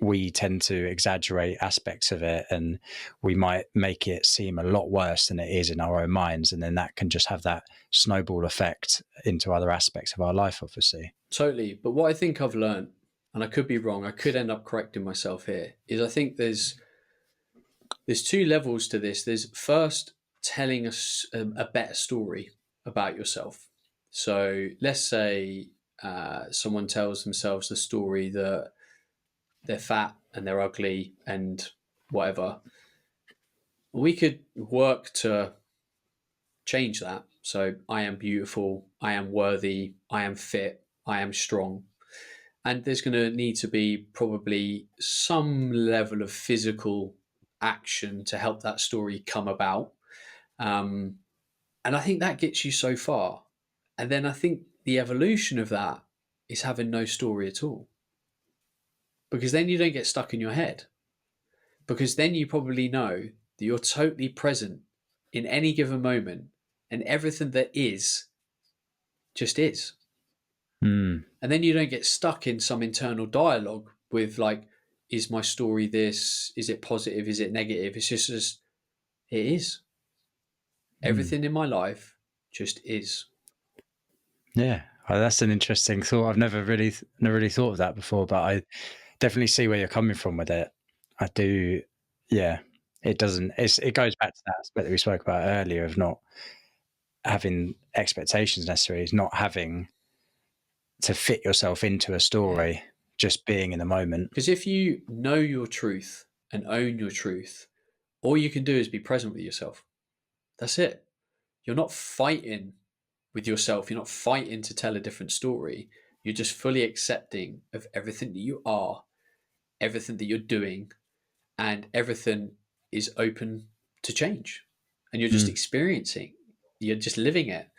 we tend to exaggerate aspects of it and we might make it seem a lot worse than it is in our own minds. And then that can just have that snowball effect into other aspects of our life, obviously. Totally. But what I think I've learned, and I could be wrong, I could end up correcting myself here, is I think there's two levels to this. There's first telling us a better story about yourself. So let's say someone tells themselves the story that they're fat and they're ugly and whatever. We could work to change that. So I am beautiful, I am worthy, I am fit, I am strong. And there's going to need to be probably some level of physical action to help that story come about. Um, and I think that gets you so far. And then I think the evolution of that is having no story at all. Because then you don't get stuck in your head. Because then you probably know that you're totally present in any given moment, and everything that is just is. Mm. And then you don't get stuck in some internal dialogue with, like, is my story this? Is it positive? Is it negative? It's just it is. Mm. Everything in my life just is. Yeah, that's an interesting thought. I've never really thought of that before, but I definitely see where you're coming from with it. I do. Yeah, it doesn't. It goes back to that aspect that we spoke about earlier of not having expectations necessarily, is not having to fit yourself into a Yeah. story, just being in the moment. Because if you know your truth and own your truth, all you can do is be present with yourself. That's it. You're not fighting with yourself. You're not fighting to tell a different story. You're just fully accepting of everything that you are, everything that you're doing, and everything is open to change. And you're just Mm. experiencing. You're just living it.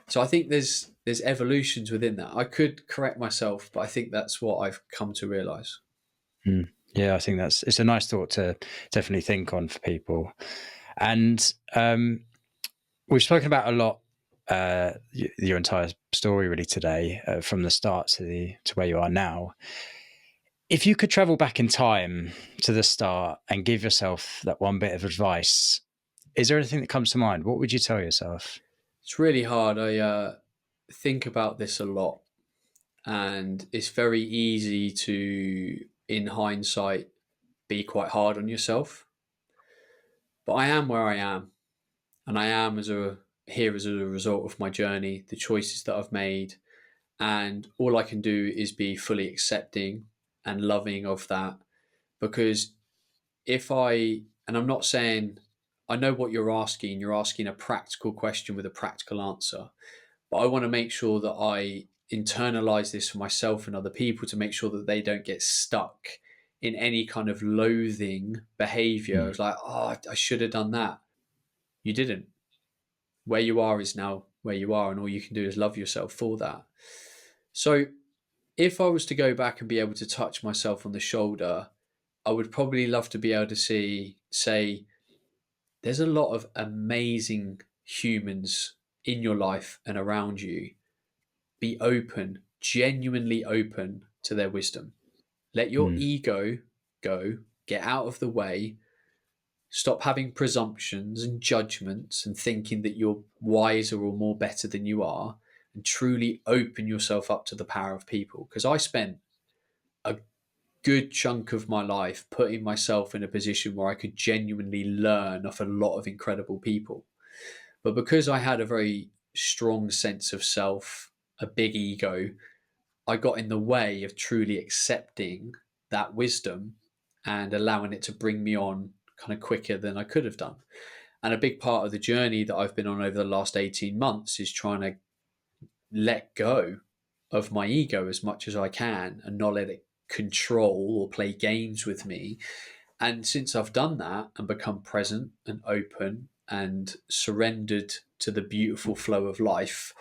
So I think there's evolutions within that. I could correct myself, but I think that's what I've come to realize. Mm. Yeah, I think it's a nice thought to definitely think on for people. And we've spoken about a lot, your entire story really today, from the start to where you are now. If you could travel back in time to the start and give yourself that one bit of advice, is there anything that comes to mind? What would you tell yourself? It's really hard. I think about this a lot, and it's very easy to, in hindsight, be quite hard on yourself. But I am where I am, and I am as a result of my journey, the choices that I've made, and all I can do is be fully accepting and loving of that. Because if I, and I'm not saying, I know what you're asking a practical question with a practical answer, but I want to make sure that I internalize this for myself and other people to make sure that they don't get stuck in any kind of loathing behavior. Mm. It's like, oh, I should have done that. You didn't. Where you are is now where you are, and all you can do is love yourself for that. So if I was to go back and be able to touch myself on the shoulder, I would probably love to be able to say, there's a lot of amazing humans in your life and around you. Be open, genuinely open to their wisdom. Let your Mm. ego go, get out of the way, stop having presumptions and judgments and thinking that you're wiser or more better than you are, and truly open yourself up to the power of people. Because I spent a good chunk of my life putting myself in a position where I could genuinely learn off a lot of incredible people. But because I had a very strong sense of self, a big ego, I got in the way of truly accepting that wisdom and allowing it to bring me on kind of quicker than I could have done. And a big part of the journey that I've been on over the last 18 months is trying to let go of my ego as much as I can and not let it control or play games with me. And since I've done that and become present and open and surrendered to the beautiful flow of life,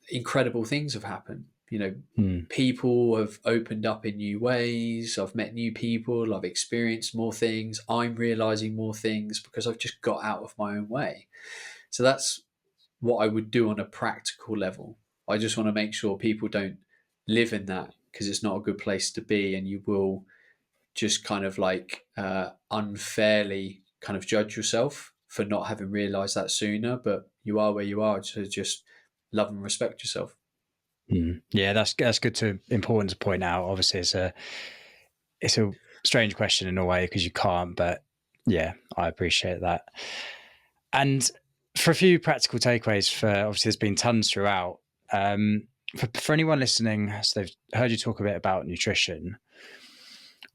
incredible things have happened. Mm. People have opened up in new ways. I've met new people. I've experienced more things. I'm realizing more things because I've just got out of my own way. So that's what I would do on a practical level. I just want to make sure people don't live in that, because it's not a good place to be, and you will just kind of like unfairly kind of judge yourself for not having realized that sooner. But you are where you are, so just love and respect yourself. Mm. Yeah, that's good to important to point out. Obviously, it's a strange question in a way because you can't, but yeah, I appreciate that. And for a few practical takeaways, for obviously there's been tons throughout. For anyone listening, so they've heard you talk a bit about nutrition.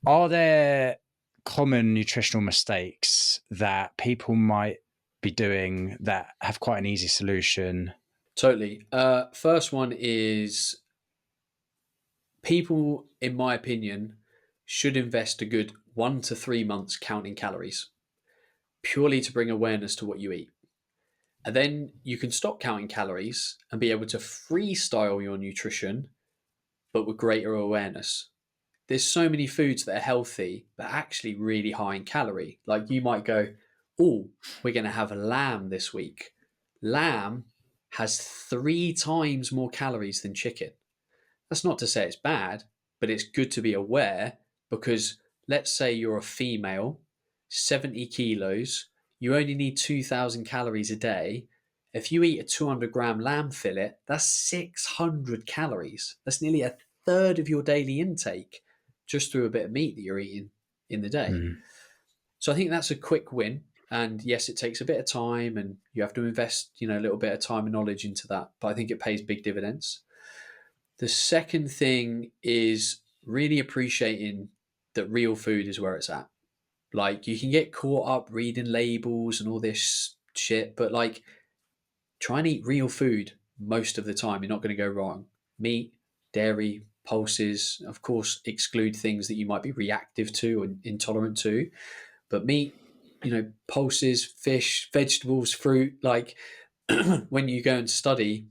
Are there common nutritional mistakes that people might be doing that have quite an easy solution? Totally. First one is, people, in my opinion, should invest a good 1 to 3 months counting calories, purely to bring awareness to what you eat. And then you can stop counting calories and be able to freestyle your nutrition but with greater awareness. There's so many foods that are healthy, but actually really high in calorie. Like you might go, oh, we're going to have lamb this week. Lamb has 3 times more calories than chicken. That's not to say it's bad, but it's good to be aware because let's say you're a female, 70 kilos, you only need 2,000 calories a day. If you eat a 200-gram lamb fillet, that's 600 calories. That's nearly a third of your daily intake just through a bit of meat that you're eating in the day. Mm. So I think that's a quick win. And yes, it takes a bit of time and you have to invest, a little bit of time and knowledge into that. But I think it pays big dividends. The second thing is really appreciating that real food is where it's at. Like you can get caught up reading labels and all this shit, but like try and eat real food most of the time. You're not going to go wrong. Meat, dairy, pulses, of course, exclude things that you might be reactive to and intolerant to. But meat, pulses, fish, vegetables, fruit, like when you go and study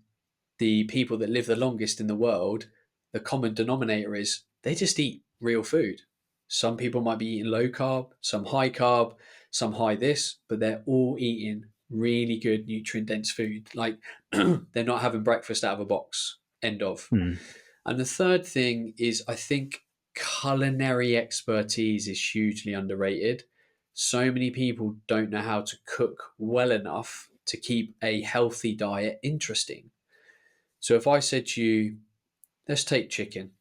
the people that live the longest in the world, the common denominator is they just eat real food. Some people might be eating low carb, some high carb, some high this, but they're all eating really good nutrient dense food. Like they're not having breakfast out of a box. End of. Mm. And the third thing is I think culinary expertise is hugely underrated. So many people don't know how to cook well enough to keep a healthy diet interesting. So if I said to you, let's take chicken,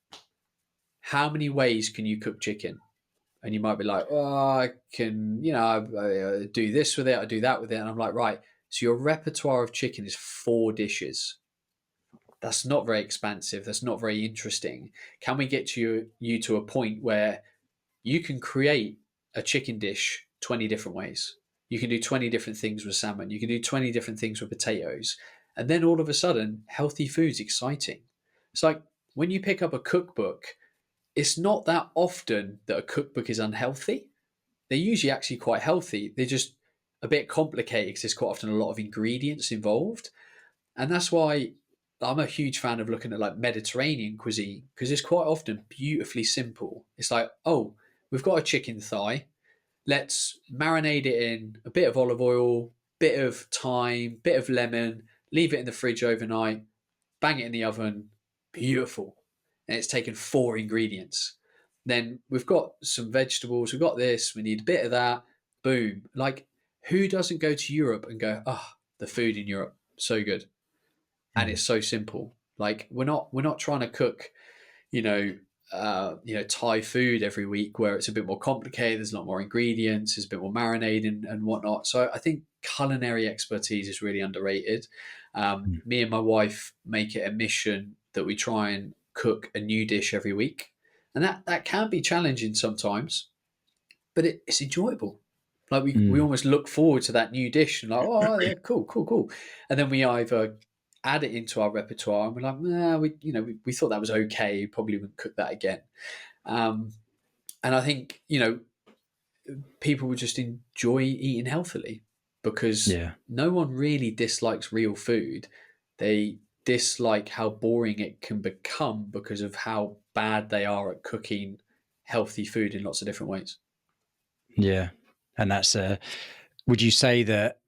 how many ways can you cook chicken? And you might be like, oh, I can, I do this with it, I do that with it. And I'm like, right. So your repertoire of chicken is 4 dishes. That's not very expansive. That's not very interesting. Can we get you to a point where you can create a chicken dish 20 different ways? You can do 20 different things with salmon. You can do 20 different things with potatoes. And then all of a sudden, healthy food's exciting. It's like when you pick up a cookbook, it's not that often that a cookbook is unhealthy. They're usually actually quite healthy. They're just a bit complicated because there's quite often a lot of ingredients involved. And that's why I'm a huge fan of looking at like Mediterranean cuisine because it's quite often beautifully simple. It's like, oh, we've got a chicken thigh. Let's marinate it in a bit of olive oil, bit of thyme, bit of lemon, leave it in the fridge overnight, bang it in the oven. Beautiful. And it's taken 4 ingredients. Then we've got some vegetables, we've got this, we need a bit of that. Boom. Like, who doesn't go to Europe and go, oh, the food in Europe, so good. And Mm. it's so simple. Like we're not trying to cook, you know, Thai food every week where it's a bit more complicated. There's a lot more ingredients. There's a bit more marinade and whatnot. So I think culinary expertise is really underrated. Mm. Me and my wife make it a mission that we try and cook a new dish every week, and that can be challenging sometimes, but it's enjoyable. Like we Mm. almost look forward to that new dish and like, oh yeah, cool, cool, cool. And then we either add it into our repertoire and we're like, nah, we thought that was okay. Probably wouldn't cook that again. Um, and I think, people would just enjoy eating healthily because Yeah. no one really dislikes real food. They dislike how boring it can become because of how bad they are at cooking healthy food in lots of different ways. Yeah. And that's would you say that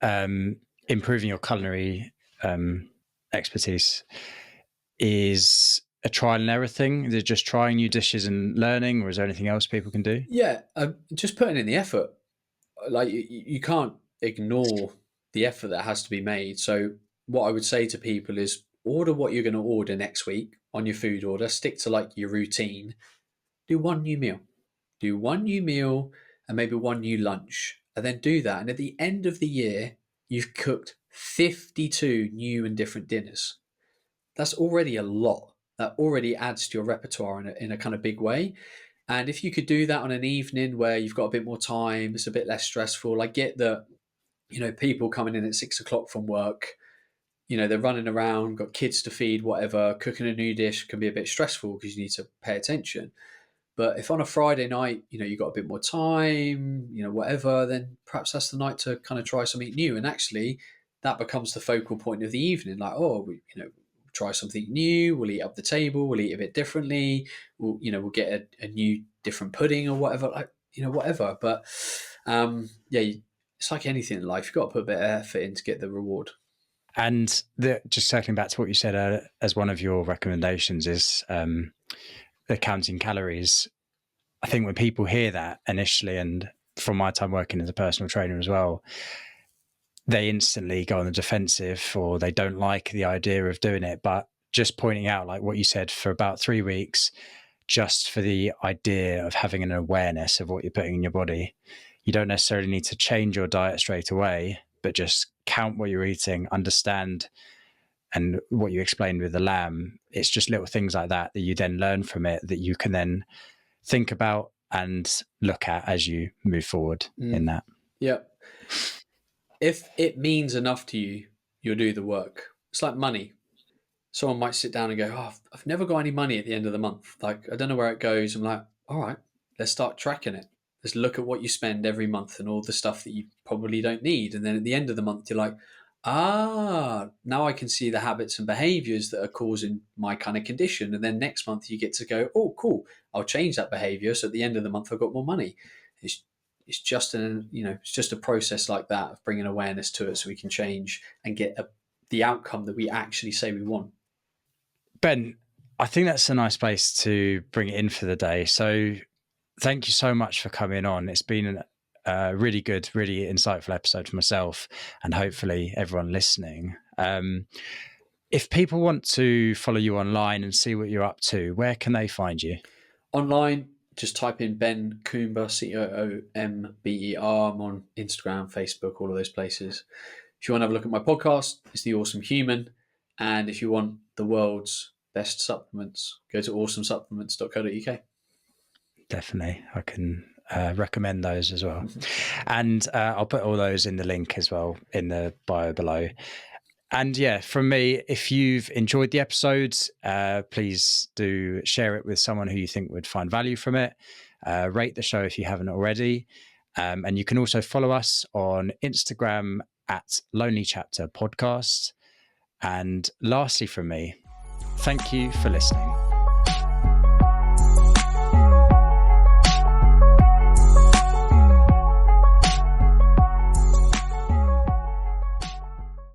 improving your culinary expertise is a trial and error thing? Is it just trying new dishes and learning, or is there anything else people can do? Yeah, just putting in the effort. Like you can't ignore the effort that has to be made. So what I would say to people is order what you're going to order next week on your food order. Stick to like your routine. Do one new meal. Do one new meal and maybe one new lunch, and then do that. And at the end of the year, you've cooked 52 new and different dinners. That's already a lot. That already adds to your repertoire in a kind of big way. And if you could do that on an evening where you've got a bit more time, it's a bit less stressful. I get that, people coming in at 6 o'clock from work, they're running around, got kids to feed, whatever. Cooking a new dish can be a bit stressful because you need to pay attention. But if on a Friday night, you've got a bit more time, whatever, then perhaps that's the night to kind of try something new. And actually, that becomes the focal point of the evening. Like, oh, try something new. We'll eat up the table. We'll eat a bit differently. We'll get a new different pudding or whatever, whatever. But it's like anything in life. You've got to put a bit of effort in to get the reward. And just circling back to what you said as one of your recommendations is the counting calories. I think when people hear that initially, and from my time working as a personal trainer as well, they instantly go on the defensive or they don't like the idea of doing it. But just pointing out, like what you said, for about 3 weeks, just for the idea of having an awareness of what you're putting in your body, you don't necessarily need to change your diet straight away, but just count what you're eating, understand, and what you explained with the lamb, it's just little things like that that you then learn from it that you can then think about and look at as you move forward in that. Yeah. If it means enough to you, you'll do the work. It's like money. Someone might sit down and go, oh, I've never got any money at the end of the month. Like, I don't know where it goes. I'm like, all right, let's start tracking it. Let's look at what you spend every month and all the stuff that you probably don't need. And then at the end of the month, you're like, now I can see the habits and behaviors that are causing my kind of condition. And then next month you get to go, oh, cool, I'll change that behavior. So at the end of the month, I've got more money. It's just it's just a process like that of bringing awareness to it so we can change and get the outcome that we actually say we want. Ben, I think that's a nice place to bring it in for the day. So thank you so much for coming on. It's been a really good, really insightful episode for myself and hopefully everyone listening. If people want to follow you online and see what you're up to, where can they find you? Online, just type in Ben Coomber, Coomber. I'm on Instagram, Facebook, all of those places. If you want to have a look at my podcast, it's The Awesome Human. And if you want the world's best supplements, go to awesomesupplements.co.uk. Definitely. I can recommend those as well. And I'll put all those in the link as well in the bio below. And yeah, from me, if you've enjoyed the episodes, please do share it with someone who you think would find value from it. Rate the show if you haven't already. And you can also follow us on Instagram at Lonely Chapter Podcast. And lastly from me, thank you for listening.